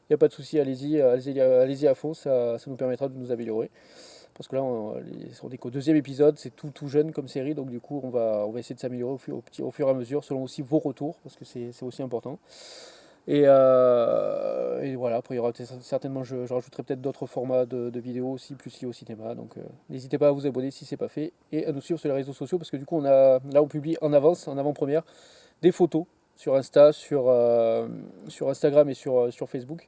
S3: il n'y a pas de souci, allez-y à fond, ça nous permettra de nous améliorer. Parce que là, on est qu'au deuxième épisode, c'est tout jeune comme série, donc du coup, on va essayer de s'améliorer au fur et à mesure, selon aussi vos retours, parce que c'est aussi important. Et voilà, après, il y aura certainement, je rajouterai peut-être d'autres formats de vidéos aussi, plus liés au cinéma. Donc n'hésitez pas à vous abonner si c'est pas fait, et à nous suivre sur les réseaux sociaux, parce que du coup, on publie en avance, en avant-première, des photos sur Insta, sur Instagram et sur Facebook.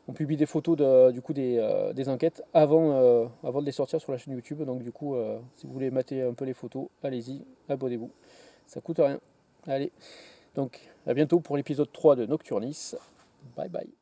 S3: On publie des photos du coup des enquêtes avant de les sortir sur la chaîne YouTube. Donc du coup, si vous voulez mater un peu les photos, allez-y, abonnez-vous. Ça coûte rien. Allez, donc à bientôt pour l'épisode 3 de Nocturnis. Bye bye.